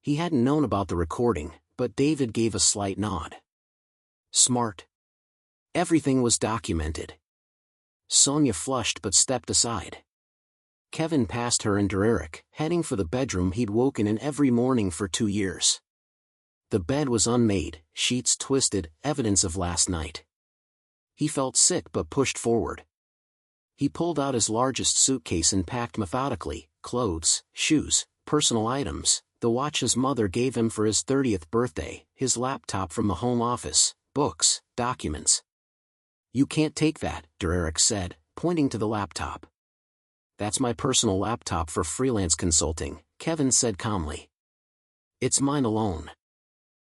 A: He hadn't known about the recording, but David gave a slight nod. "Smart. Everything was documented." Sonia flushed but stepped aside. Kevin passed her and Derek, heading for the bedroom he'd woken in every morning for 2 years. The bed was unmade, sheets twisted, evidence of last night. He felt sick but pushed forward. He pulled out his largest suitcase and packed methodically: clothes, shoes, personal items, the watch his mother gave him for his 30th birthday, his laptop from the home office, books, documents. "You can't take that," Derek said, pointing to the laptop. "That's my personal laptop for freelance consulting," Kevin said calmly. "It's mine alone.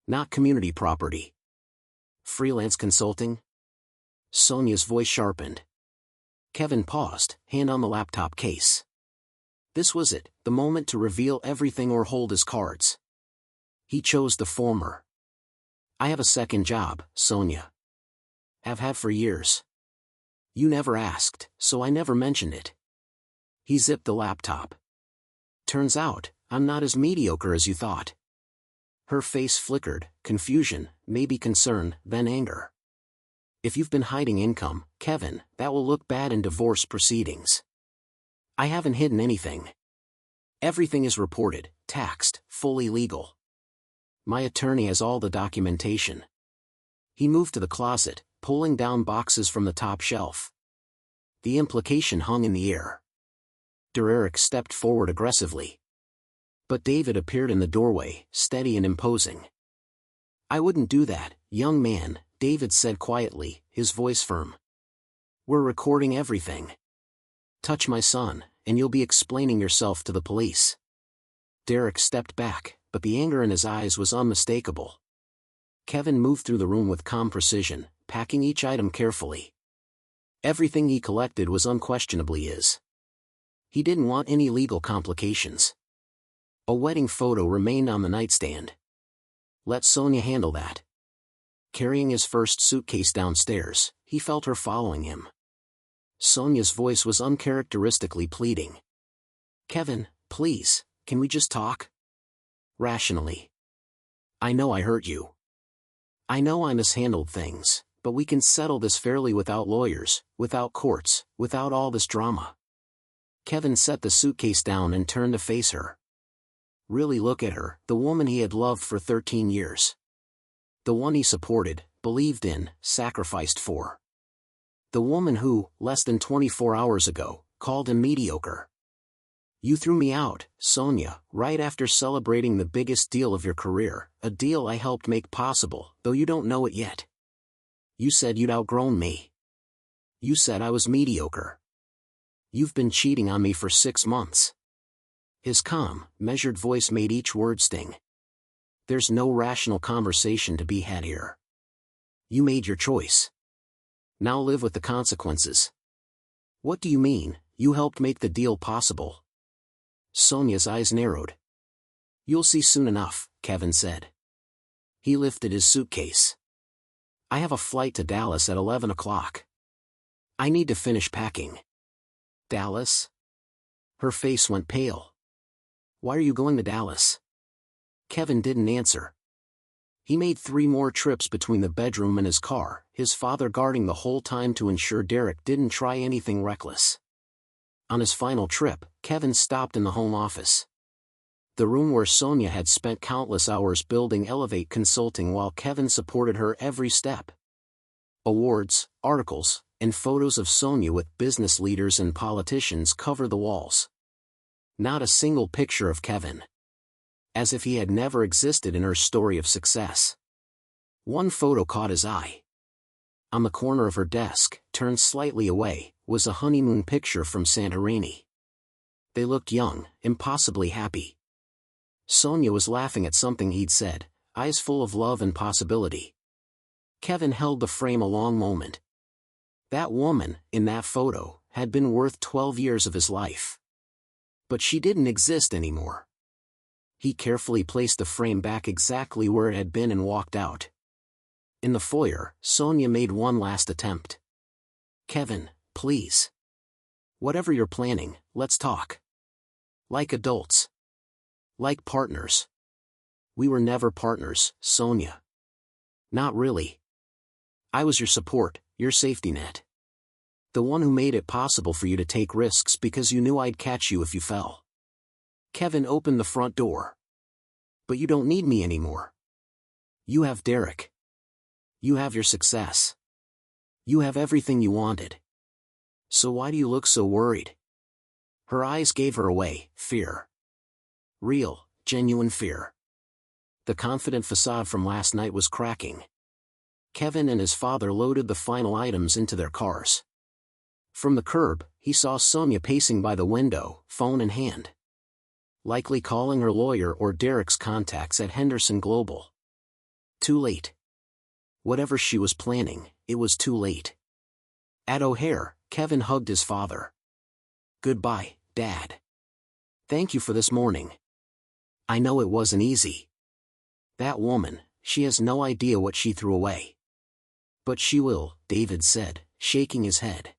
A: Not community property." "Freelance consulting?" Sonia's voice sharpened. Kevin paused, hand on the laptop case. This was it, the moment to reveal everything or hold his cards. He chose the former. "I have a second job, Sonia. Have had for years. You never asked, so I never mentioned it." He zipped the laptop. "Turns out, I'm not as mediocre as you thought." Her face flickered, confusion, maybe concern, then anger. "If you've been hiding income, Kevin, that will look bad in divorce proceedings." "I haven't hidden anything. Everything is reported, taxed, fully legal. My attorney has all the documentation." He moved to the closet, pulling down boxes from the top shelf. The implication hung in the air. Derek stepped forward aggressively. But David appeared in the doorway, steady and imposing. "I wouldn't do that, young man," David said quietly, his voice firm. "We're recording everything. Touch my son, and you'll be explaining yourself to the police." Derek stepped back, but the anger in his eyes was unmistakable. Kevin moved through the room with calm precision, packing each item carefully. Everything he collected was unquestionably his. He didn't want any legal complications. A wedding photo remained on the nightstand. Let Sonia handle that. Carrying his first suitcase downstairs, he felt her following him. Sonia's voice was uncharacteristically pleading. Kevin, please, can we just talk? Rationally. I know I hurt you. I know I mishandled things, but we can settle this fairly without lawyers, without courts, without all this drama. Kevin set the suitcase down and turned to face her. Really look at her, the woman he had loved for 13 years. The one he supported, believed in, sacrificed for. The woman who, less than 24 hours ago, called him mediocre. You threw me out, Sonia, right after celebrating the biggest deal of your career, a deal I helped make possible, though you don't know it yet. You said you'd outgrown me. You said I was mediocre. You've been cheating on me for 6 months. His calm, measured voice made each word sting. There's no rational conversation to be had here. You made your choice. Now live with the consequences. What do you mean, you helped make the deal possible? Sonia's eyes narrowed. You'll see soon enough, Kevin said. He lifted his suitcase. I have a flight to Dallas at 11 o'clock. I need to finish packing. Dallas? Her face went pale. Why are you going to Dallas? Kevin didn't answer. He made 3 more trips between the bedroom and his car, his father guarding the whole time to ensure Derek didn't try anything reckless. On his final trip, Kevin stopped in the home office. The room where Sonia had spent countless hours building Elevate Consulting while Kevin supported her every step. Awards, articles, and photos of Sonia with business leaders and politicians cover the walls. Not a single picture of Kevin. As if he had never existed in her story of success. One photo caught his eye. On the corner of her desk, turned slightly away, was a honeymoon picture from Santorini. They looked young, impossibly happy. Sonia was laughing at something he'd said, eyes full of love and possibility. Kevin held the frame a long moment. That woman, in that photo, had been worth 12 years of his life. But she didn't exist anymore. He carefully placed the frame back exactly where it had been and walked out. In the foyer, Sonia made one last attempt. Kevin, please. Whatever you're planning, let's talk. Like adults. Like partners. We were never partners, Sonia. Not really. I was your support, your safety net. The one who made it possible for you to take risks because you knew I'd catch you if you fell. Kevin opened the front door. But you don't need me anymore. You have Derek. You have your success. You have everything you wanted. So why do you look so worried? Her eyes gave her away, fear. Real, genuine fear. The confident facade from last night was cracking. Kevin and his father loaded the final items into their cars. From the curb, he saw Sonia pacing by the window, phone in hand. Likely calling her lawyer or Derek's contacts at Henderson Global. Too late. Whatever she was planning, it was too late. At O'Hare, Kevin hugged his father. Goodbye, Dad. Thank you for this morning. I know it wasn't easy. That woman, she has no idea what she threw away. But she will, David said, shaking his head.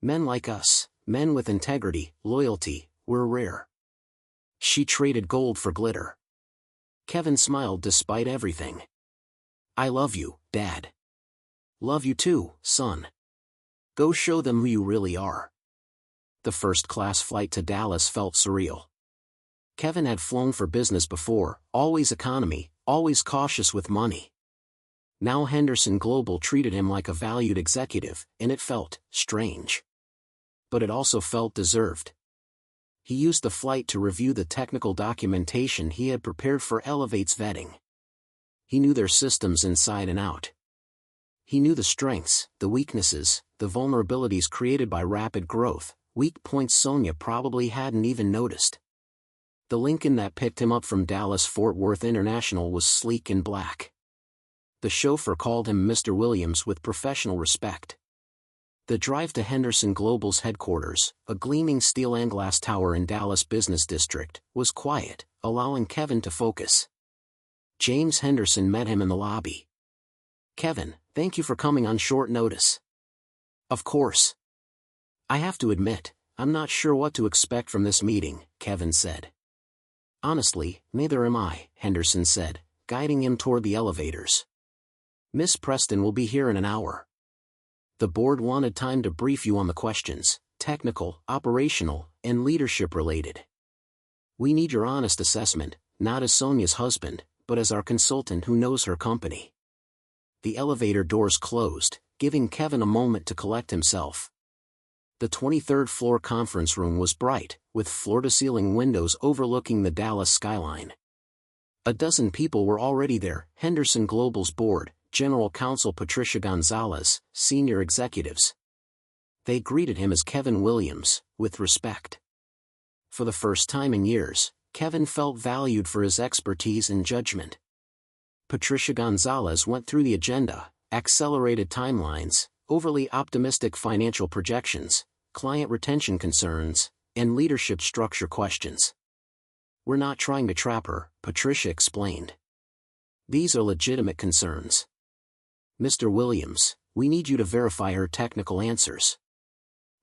A: Men like us, men with integrity, loyalty, were rare. She traded gold for glitter. Kevin smiled despite everything. I love you, Dad. Love you too, son. Go show them who you really are. The first-class flight to Dallas felt surreal. Kevin had flown for business before, always economy, always cautious with money. Now Henderson Global treated him like a valued executive, and it felt strange. But it also felt deserved. He used the flight to review the technical documentation he had prepared for Elevate's vetting. He knew their systems inside and out. He knew the strengths, the weaknesses, the vulnerabilities created by rapid growth, weak points Sonia probably hadn't even noticed. The Lincoln that picked him up from Dallas-Fort Worth International was sleek and black. The chauffeur called him Mr. Williams with professional respect. The drive to Henderson Global's headquarters, a gleaming steel and glass tower in Dallas Business District, was quiet, allowing Kevin to focus. James Henderson met him in the lobby. "Kevin, thank you for coming on short notice." "Of course. I have to admit, I'm not sure what to expect from this meeting," Kevin said. "Honestly, neither am I," Henderson said, guiding him toward the elevators. "Miss Preston will be here in an hour. The board wanted time to brief you on the questions, technical, operational, and leadership-related. We need your honest assessment, not as Sonia's husband, but as our consultant who knows her company." The elevator doors closed, giving Kevin a moment to collect himself. The 23rd floor conference room was bright, with floor-to-ceiling windows overlooking the Dallas skyline. A dozen people were already there: Henderson Global's board, General Counsel Patricia Gonzalez, senior executives. They greeted him as Kevin Williams, with respect. For the first time in years, Kevin felt valued for his expertise and judgment. Patricia Gonzalez went through the agenda: accelerated timelines, overly optimistic financial projections, client retention concerns, and leadership structure questions. "We're not trying to trap her," Patricia explained. "These are legitimate concerns. Mr. Williams, we need you to verify her technical answers."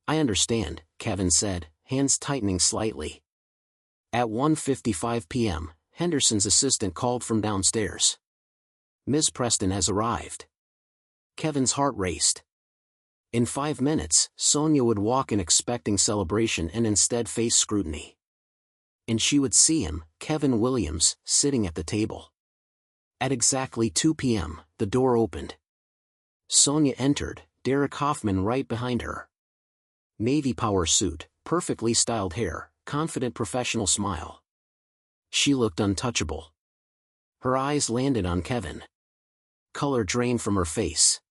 A: "I understand," Kevin said, hands tightening slightly. At 1:55 p.m., Henderson's assistant called from downstairs. "Ms. Preston has arrived." Kevin's heart raced. In 5 minutes, Sonia would walk in expecting celebration and instead face scrutiny. And she would see him, Kevin Williams, sitting at the table. At exactly 2 p.m., the door opened. Sonia entered, Derek Hoffman right behind her. Navy power suit, perfectly styled hair, confident professional smile. She looked untouchable. Her eyes landed on Kevin. Color drained from her face.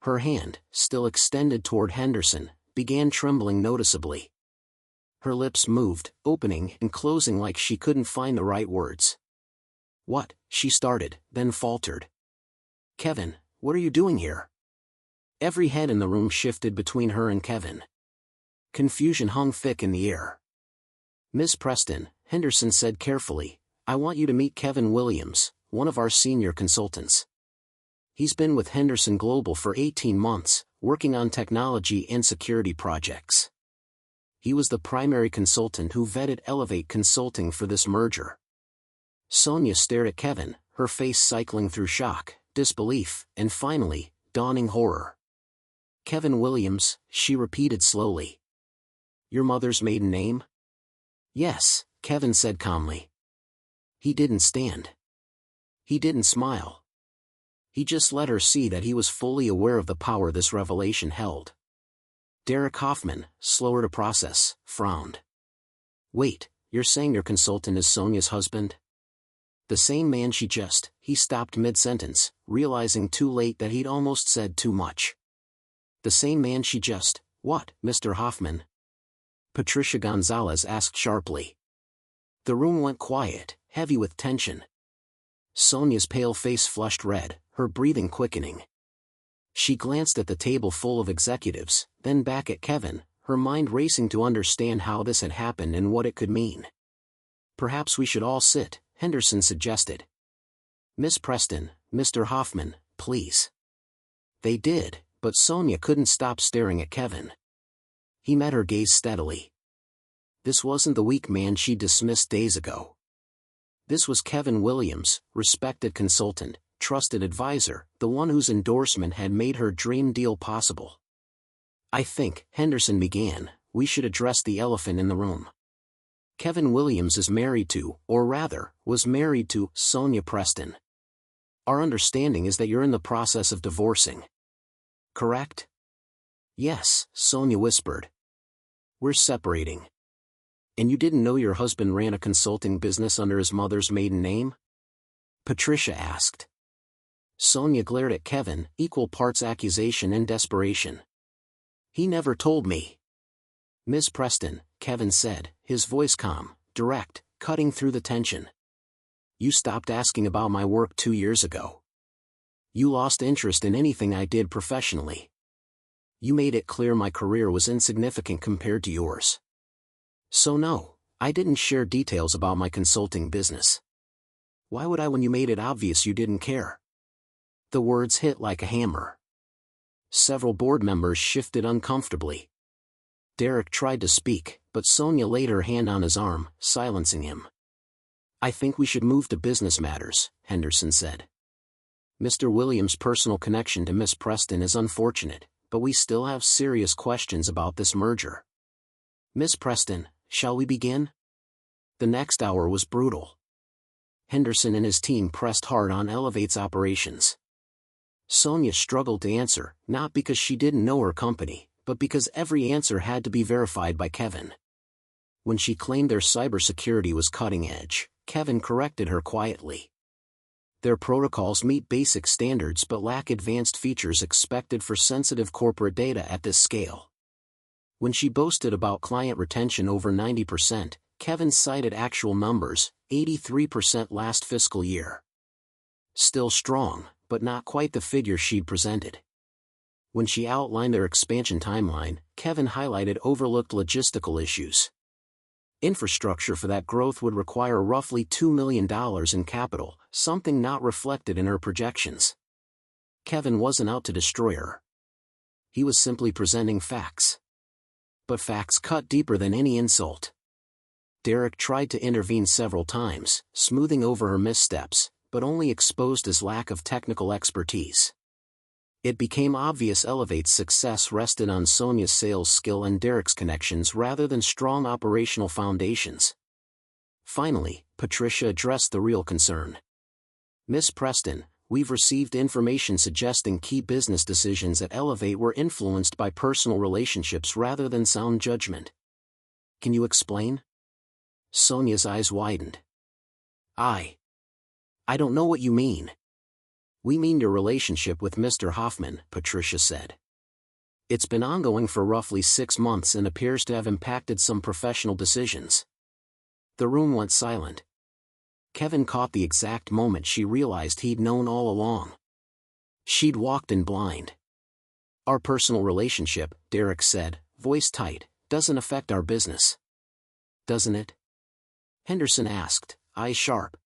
A: Her hand, still extended toward Henderson, began trembling noticeably. Her lips moved, opening and closing like she couldn't find the right words. "What?" she started, then faltered. "Kevin, what are you doing here?" Every head in the room shifted between her and Kevin. Confusion hung thick in the air. "Miss Preston," Henderson said carefully, "I want you to meet Kevin Williams, one of our senior consultants. He's been with Henderson Global for 18 months, working on technology and security projects. He was the primary consultant who vetted Elevate Consulting for this merger." Sonia stared at Kevin, her face cycling through shock, disbelief, and finally, dawning horror. "Kevin Williams," she repeated slowly. "Your mother's maiden name?" "Yes," Kevin said calmly. He didn't stand. He didn't smile. He just let her see that he was fully aware of the power this revelation held. Derek Hoffman, slower to process, frowned. "Wait, you're saying your consultant is Sonia's husband?" The same man she just... He stopped mid-sentence, realizing too late that he'd almost said too much. "The same man she just... What, Mr. Hoffman?" Patricia Gonzalez asked sharply. The room went quiet, heavy with tension. Sonia's pale face flushed red, her breathing quickening. She glanced at the table full of executives, then back at Kevin, her mind racing to understand how this had happened and what it could mean. "Perhaps we should all sit," Henderson suggested. "Miss Preston, Mr. Hoffman, please." They did, but Sonia couldn't stop staring at Kevin. He met her gaze steadily. This wasn't the weak man she dismissed days ago. This was Kevin Williams, respected consultant, trusted advisor, the one whose endorsement had made her dream deal possible. "I think," Henderson began, "we should address the elephant in the room. Kevin Williams is married to, or rather, was married to, Sonia Preston. Our understanding is that you're in the process of divorcing. Correct?" "Yes," Sonia whispered. "We're separating." "And you didn't know your husband ran a consulting business under his mother's maiden name?" Patricia asked. Sonia glared at Kevin, equal parts accusation and desperation. "He never told me." "Miss Preston," Kevin said, his voice calm, direct, cutting through the tension. You stopped asking about my work 2 years ago. You lost interest in anything I did professionally. You made it clear my career was insignificant compared to yours. So no, I didn't share details about my consulting business. Why would I when you made it obvious you didn't care? The words hit like a hammer. Several board members shifted uncomfortably. Derek tried to speak, but Sonia laid her hand on his arm, silencing him. I think we should move to business matters, Henderson said. Mr. Williams' personal connection to Miss Preston is unfortunate, but we still have serious questions about this merger. Miss Preston, shall we begin? The next hour was brutal. Henderson and his team pressed hard on Elevate's operations. Sonia struggled to answer, not because she didn't know her company, but because every answer had to be verified by Kevin. When she claimed their cybersecurity was cutting edge, Kevin corrected her quietly. Their protocols meet basic standards but lack advanced features expected for sensitive corporate data at this scale. When she boasted about client retention over 90%, Kevin cited actual numbers, 83% last fiscal year. Still strong, but not quite the figure she'd presented. When she outlined their expansion timeline, Kevin highlighted overlooked logistical issues. Infrastructure for that growth would require roughly $2 million in capital, something not reflected in her projections. Kevin wasn't out to destroy her. He was simply presenting facts. But facts cut deeper than any insult. Derek tried to intervene several times, smoothing over her missteps, but only exposed his lack of technical expertise. It became obvious Elevate's success rested on Sonia's sales skill and Derek's connections rather than strong operational foundations. Finally, Patricia addressed the real concern. Miss Preston, we've received information suggesting key business decisions at Elevate were influenced by personal relationships rather than sound judgment. Can you explain? Sonia's eyes widened. I don't know what you mean. We mean your relationship with Mr. Hoffman, Patricia said. It's been ongoing for roughly 6 months and appears to have impacted some professional decisions. The room went silent. Kevin caught the exact moment she realized he'd known all along. She'd walked in blind. Our personal relationship, Derek said, voice tight, doesn't affect our business. Doesn't it? Henderson asked, eyes sharp.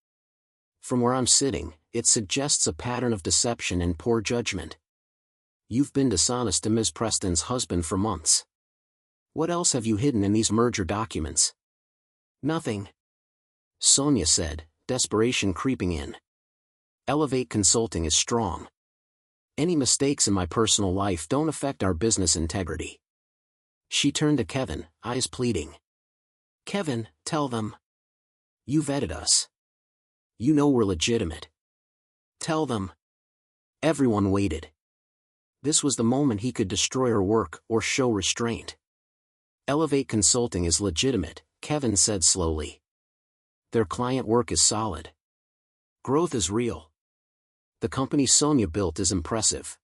A: From where I'm sitting, it suggests a pattern of deception and poor judgment. You've been dishonest to Ms. Preston's husband for months. What else have you hidden in these merger documents? Nothing. Sonia said, desperation creeping in. Elevate Consulting is strong. Any mistakes in my personal life don't affect our business integrity. She turned to Kevin, eyes pleading. Kevin, tell them. You vetted us. You know we're legitimate. Tell them. Everyone waited. This was the moment he could destroy her work or show restraint. Elevate Consulting is legitimate, Kevin said slowly. Their client work is solid. Growth is real. The company Sonia built is impressive.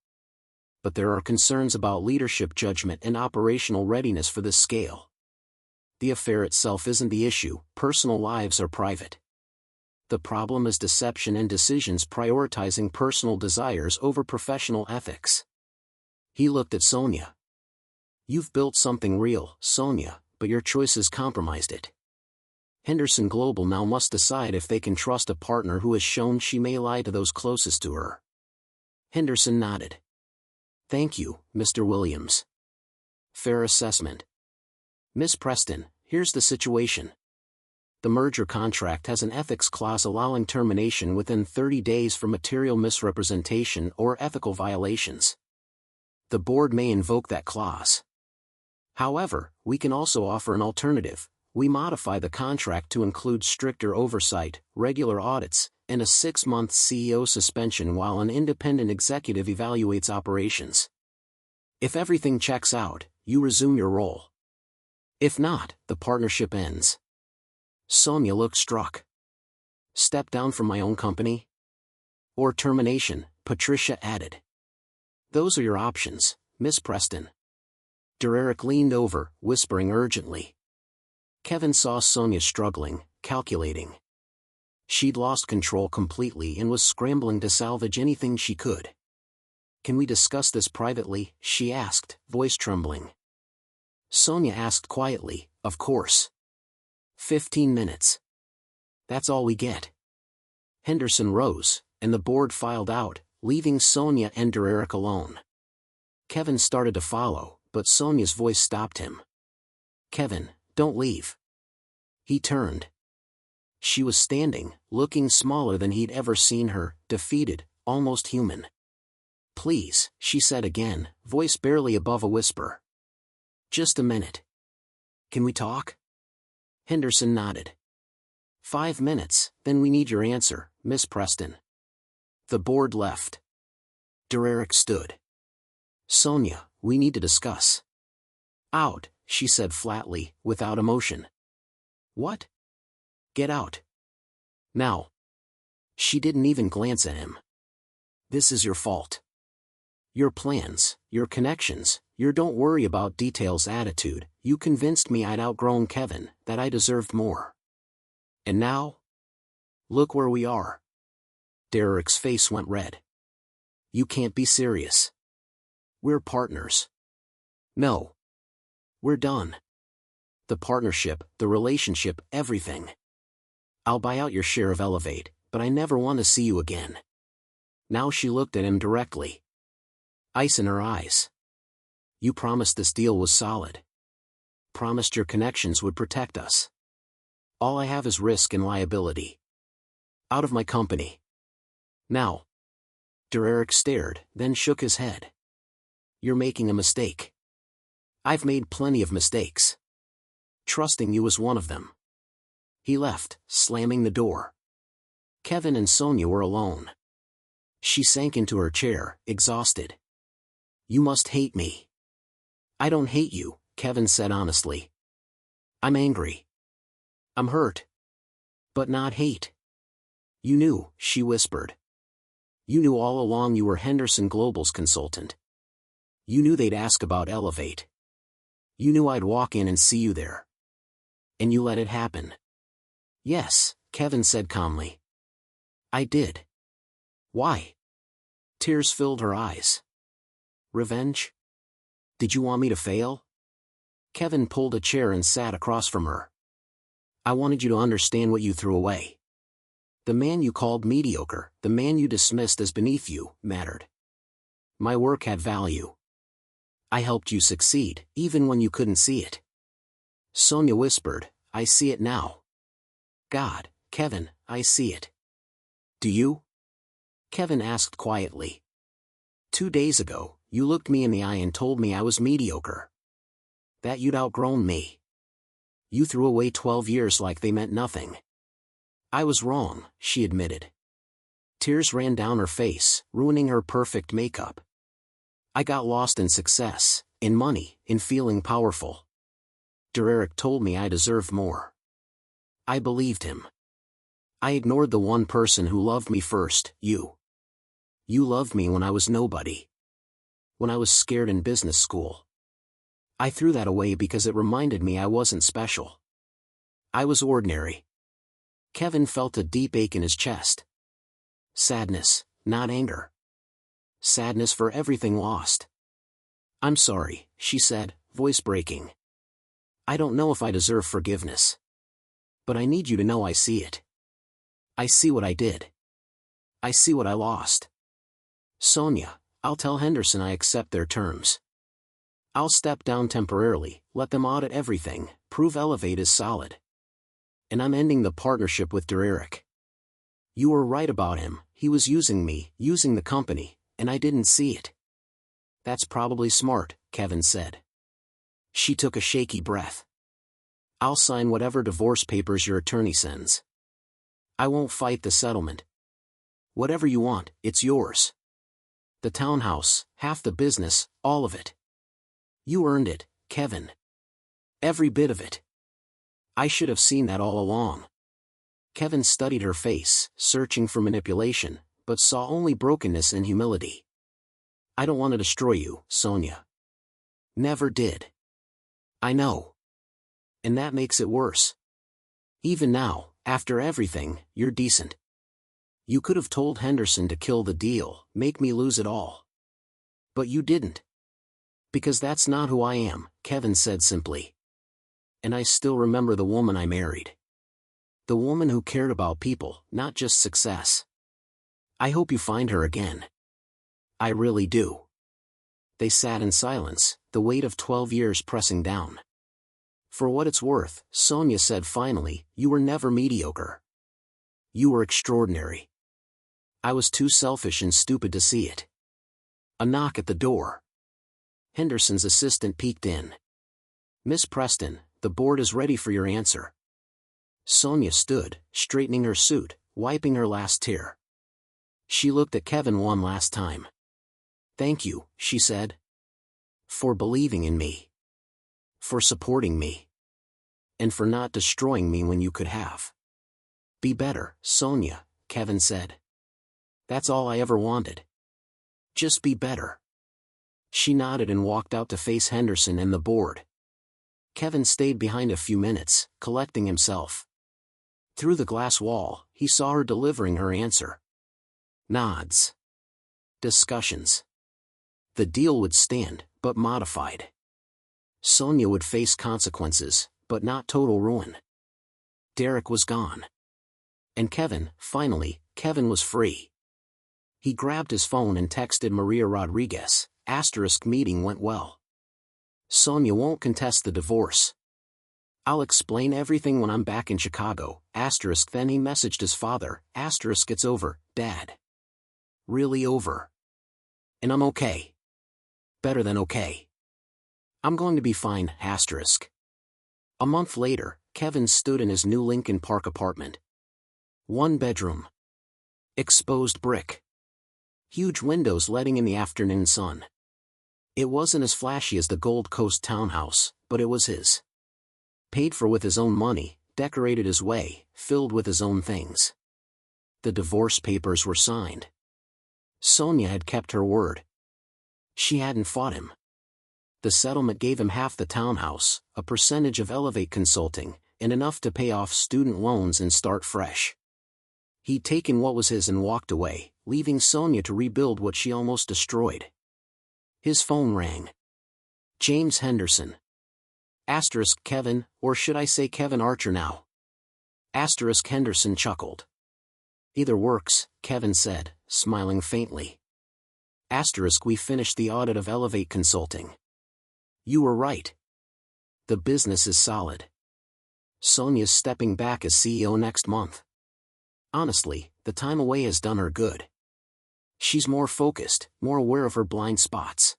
A: But there are concerns about leadership judgment and operational readiness for this scale. The affair itself isn't the issue, personal lives are private. The problem is deception and decisions prioritizing personal desires over professional ethics. He looked at Sonia. You've built something real, Sonia, but your choices compromised it. Henderson Global now must decide if they can trust a partner who has shown she may lie to those closest to her. Henderson nodded. Thank you, Mr. Williams. Fair assessment. Miss Preston, here's the situation. The merger contract has an ethics clause allowing termination within 30 days for material misrepresentation or ethical violations. The board may invoke that clause. However, we can also offer an alternative. We modify the contract to include stricter oversight, regular audits, and a 6-month CEO suspension while an independent executive evaluates operations. If everything checks out, you resume your role. If not, the partnership ends. Sonia looked struck. Step down from my own company? Or termination, Patricia added. Those are your options, Miss Preston. Derek leaned over, whispering urgently. Kevin saw Sonia struggling, calculating. She'd lost control completely and was scrambling to salvage anything she could. "Can we discuss this privately?" she asked, voice trembling. Sonia asked quietly, "Of course." 15 minutes. That's all we get. Henderson rose, and the board filed out, leaving Sonia and Derek alone. Kevin started to follow, but Sonia's voice stopped him. "Kevin, don't leave." He turned. She was standing, looking smaller than he'd ever seen her, defeated, almost human. "Please," she said again, voice barely above a whisper. "Just a minute. Can we talk?" Henderson nodded. 5 minutes, then we need your answer, Miss Preston." The board left. Derek stood. "Sonia, we need to discuss." "Out," she said flatly, without emotion. "What?" "Get out. Now." She didn't even glance at him. "This is your fault. Your plans, your connections, your don't worry about details attitude. You convinced me I'd outgrown Kevin, that I deserved more. And now? Look where we are." Derek's face went red. "You can't be serious. We're partners." "No. We're done. The partnership, the relationship, everything. I'll buy out your share of Elevate, but I never want to see you again." Now she looked at him directly. Ice in her eyes. "You promised this deal was solid. Promised your connections would protect us. All I have is risk and liability. Out of my company. Now." Derek stared, then shook his head. "You're making a mistake. I've made plenty of mistakes. Trusting you was one of them." He left, slamming the door. Kevin and Sonia were alone. She sank into her chair, exhausted. "You must hate me." "I don't hate you," Kevin said honestly. "I'm angry. I'm hurt. But not hate." "You knew," she whispered. "You knew all along you were Henderson Global's consultant. You knew they'd ask about Elevate. You knew I'd walk in and see you there. And you let it happen." "Yes," Kevin said calmly. "I did." "Why?" Tears filled her eyes. "Revenge? Did you want me to fail?" Kevin pulled a chair and sat across from her. "I wanted you to understand what you threw away. The man you called mediocre, the man you dismissed as beneath you, mattered. My work had value. I helped you succeed, even when you couldn't see it." Sonia whispered, "I see it now. God, Kevin, I see it." "Do you?" Kevin asked quietly. 2 days ago, you looked me in the eye and told me I was mediocre. That you'd outgrown me. You threw away 12 years like they meant nothing." "I was wrong," she admitted. Tears ran down her face, ruining her perfect makeup. "I got lost in success, in money, in feeling powerful. Derek told me I deserved more. I believed him. I ignored the one person who loved me first, you. You loved me when I was nobody. When I was scared in business school. I threw that away because it reminded me I wasn't special. I was ordinary." Kevin felt a deep ache in his chest. Sadness, not anger. Sadness for everything lost. "I'm sorry," she said, voice breaking. "I don't know if I deserve forgiveness. But I need you to know I see it. I see what I did. I see what I lost. Sonia, I'll tell Henderson I accept their terms. I'll step down temporarily, let them audit everything, prove Elevate is solid. And I'm ending the partnership with Derek. You were right about him, he was using me, using the company, and I didn't see it." "That's probably smart," Kevin said. She took a shaky breath. "I'll sign whatever divorce papers your attorney sends. I won't fight the settlement. Whatever you want, it's yours. The townhouse, half the business, all of it. You earned it, Kevin. Every bit of it. I should have seen that all along." Kevin studied her face, searching for manipulation, but saw only brokenness and humility. "I don't want to destroy you, Sonia. Never did. I know. And that makes it worse. Even now, after everything, you're decent. You could have told Henderson to kill the deal, make me lose it all. But you didn't. Because that's not who I am, Kevin said simply. And I still remember the woman I married. The woman who cared about people, not just success. I hope you find her again. I really do. They sat in silence, the weight of 12 years pressing down. For what it's worth, Sonia said finally, you were never mediocre. You were extraordinary. I was too selfish and stupid to see it. A knock at the door. Henderson's assistant peeked in. Miss Preston, the board is ready for your answer. Sonia stood, straightening her suit, wiping her last tear. She looked at Kevin one last time. Thank you, she said. For believing in me. For supporting me. And for not destroying me when you could have. Be better, Sonia, Kevin said. That's all I ever wanted. Just be better. She nodded and walked out to face Henderson and the board. Kevin stayed behind a few minutes, collecting himself. Through the glass wall, he saw her delivering her answer. Nods. Discussions. The deal would stand, but modified. Sonia would face consequences, but not total ruin. Derek was gone. And Kevin, finally, Kevin was free. He grabbed his phone and texted Maria Rodriguez, meeting went well. Sonia won't contest the divorce. I'll explain everything when I'm back in Chicago, then he messaged his father, it's over, Dad. Really over. And I'm okay. Better than okay. I'm going to be fine, A month later, Kevin stood in his new Lincoln Park apartment. 1 bedroom. Exposed brick. Huge windows letting in the afternoon sun. It wasn't as flashy as the Gold Coast townhouse, but it was his. Paid for with his own money, decorated his way, filled with his own things. The divorce papers were signed. Sonia had kept her word. She hadn't fought him. The settlement gave him half the townhouse, a percentage of Elevate Consulting, and enough to pay off student loans and start fresh. He'd taken what was his and walked away, leaving Sonia to rebuild what she almost destroyed. His phone rang. James Henderson. Kevin, or should I say Kevin Archer now? Henderson chuckled. Either works, Kevin said, smiling faintly. We finished the audit of Elevate Consulting. You were right. The business is solid. Sonia's stepping back as CEO next month. Honestly, the time away has done her good. She's more focused, more aware of her blind spots.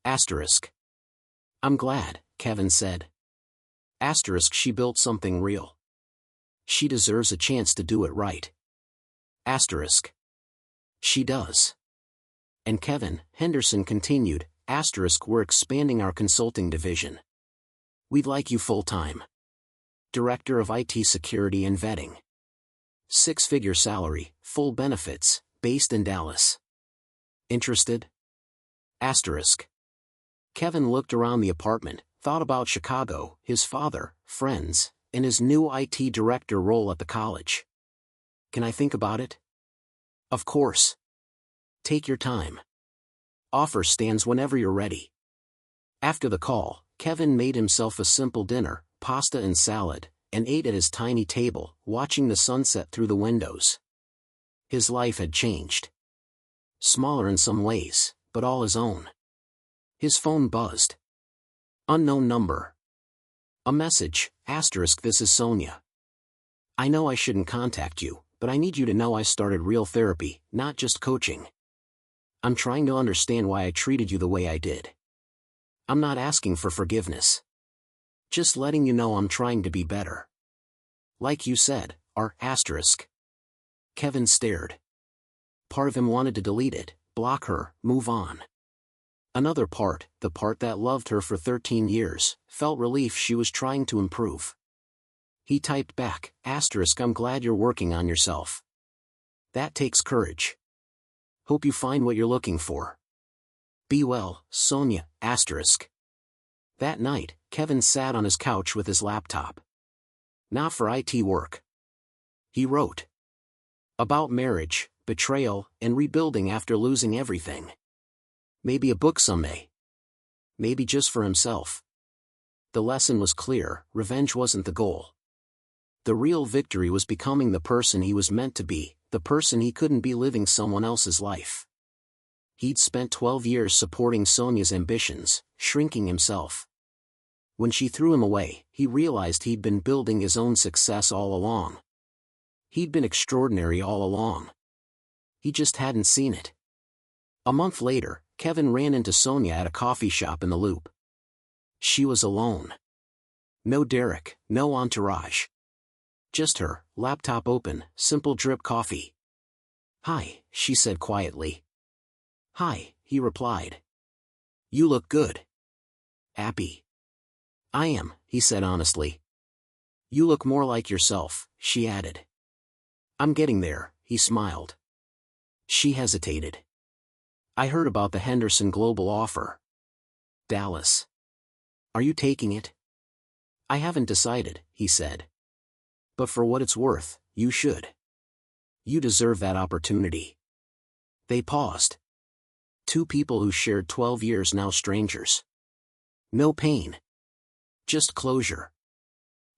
A: I'm glad, Kevin said. She built something real. She deserves a chance to do it right. She does. And Kevin, Henderson continued, we're expanding our consulting division. We'd like you full-time. Director of IT Security and Vetting. 6-figure salary, full benefits, based in Dallas. Interested? Kevin looked around the apartment, thought about Chicago, his father, friends, and his new IT director role at the college. Can I think about it? Of course. Take your time. Offer stands whenever you're ready. After the call, Kevin made himself a simple dinner, pasta and salad, and ate at his tiny table, watching the sunset through the windows. His life had changed. Smaller in some ways, but all his own. His phone buzzed. Unknown number. A message, this is Sonia. I know I shouldn't contact you, but I need you to know I started real therapy, not just coaching. I'm trying to understand why I treated you the way I did. I'm not asking for forgiveness. Just letting you know I'm trying to be better. Like you said, Kevin stared. Part of him wanted to delete it, block her, move on. Another part, the part that loved her for 13 years, felt relief she was trying to improve. He typed back, I'm glad you're working on yourself. That takes courage. Hope you find what you're looking for. Be well, Sonia, That night, Kevin sat on his couch with his laptop. Not for IT work. He wrote about marriage, betrayal, and rebuilding after losing everything. Maybe a book someday. Maybe just for himself. The lesson was clear: revenge wasn't the goal. The real victory was becoming the person he was meant to be, the person he couldn't be living someone else's life. He'd spent 12 years supporting Sonia's ambitions, shrinking himself. When she threw him away, he realized he'd been building his own success all along. He'd been extraordinary all along. He just hadn't seen it. A month later, Kevin ran into Sonia at a coffee shop in the Loop. She was alone. No Derek, no entourage. Just her, laptop open, simple drip coffee. "Hi," she said quietly. "Hi," he replied. "You look good." "Happy?" "I am," he said honestly. "You look more like yourself," she added. "I'm getting there," he smiled. She hesitated. "I heard about the Henderson Global offer." "Dallas. Are you taking it?" "I haven't decided," he said. "But for what it's worth, you should. You deserve that opportunity." They paused. Two people who shared 12 years, now strangers. No pain. Just closure.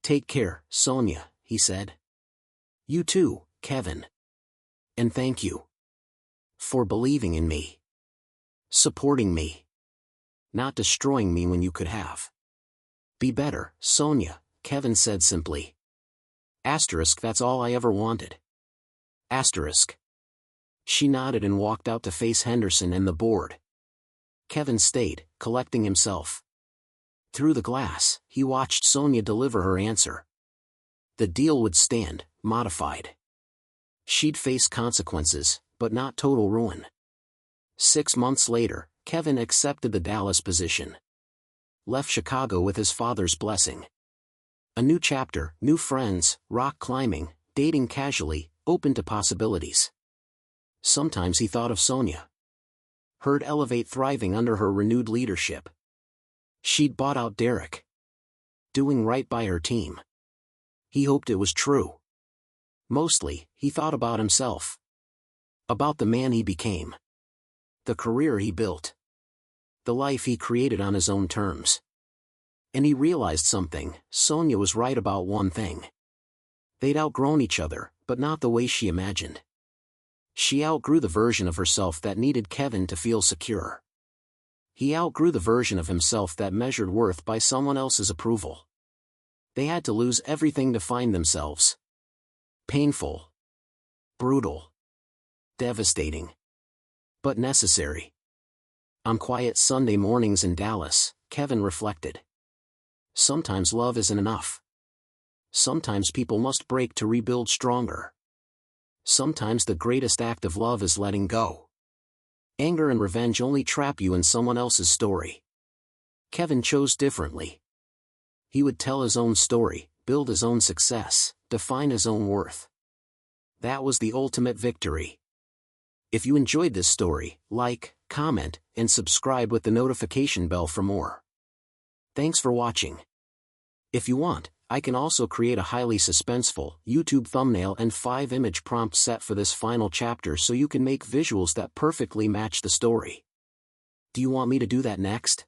A: "Take care, Sonia," he said. "You too, Kevin. And thank you. For believing in me. Supporting me. Not destroying me when you could have." "Be better, Sonia," Kevin said simply. That's all I ever wanted." She nodded and walked out to face Henderson and the board. Kevin stayed, collecting himself. Through the glass, he watched Sonia deliver her answer. The deal would stand, modified. She'd face consequences, but not total ruin. 6 months later, Kevin accepted the Dallas position. Left Chicago with his father's blessing. A new chapter, new friends, rock climbing, dating casually, open to possibilities. Sometimes he thought of Sonia. Heard Elevate thriving under her renewed leadership. She'd bought out Derek. Doing right by her team. He hoped it was true. Mostly, he thought about himself. About the man he became. The career he built. The life he created on his own terms. And he realized something: Sonia was right about one thing. They'd outgrown each other, but not the way she imagined. She outgrew the version of herself that needed Kevin to feel secure. He outgrew the version of himself that measured worth by someone else's approval. They had to lose everything to find themselves. Painful. Brutal. Devastating. But necessary. On quiet Sunday mornings in Dallas, Kevin reflected. Sometimes love isn't enough. Sometimes people must break to rebuild stronger. Sometimes the greatest act of love is letting go. Anger and revenge only trap you in someone else's story. Kevin chose differently. He would tell his own story, build his own success, define his own worth. That was the ultimate victory. If you enjoyed this story, like, comment, and subscribe with the notification bell for more. Thanks for watching. If you want, I can also create a highly suspenseful YouTube thumbnail and 5-image prompt set for this final chapter so you can make visuals that perfectly match the story. Do you want me to do that next?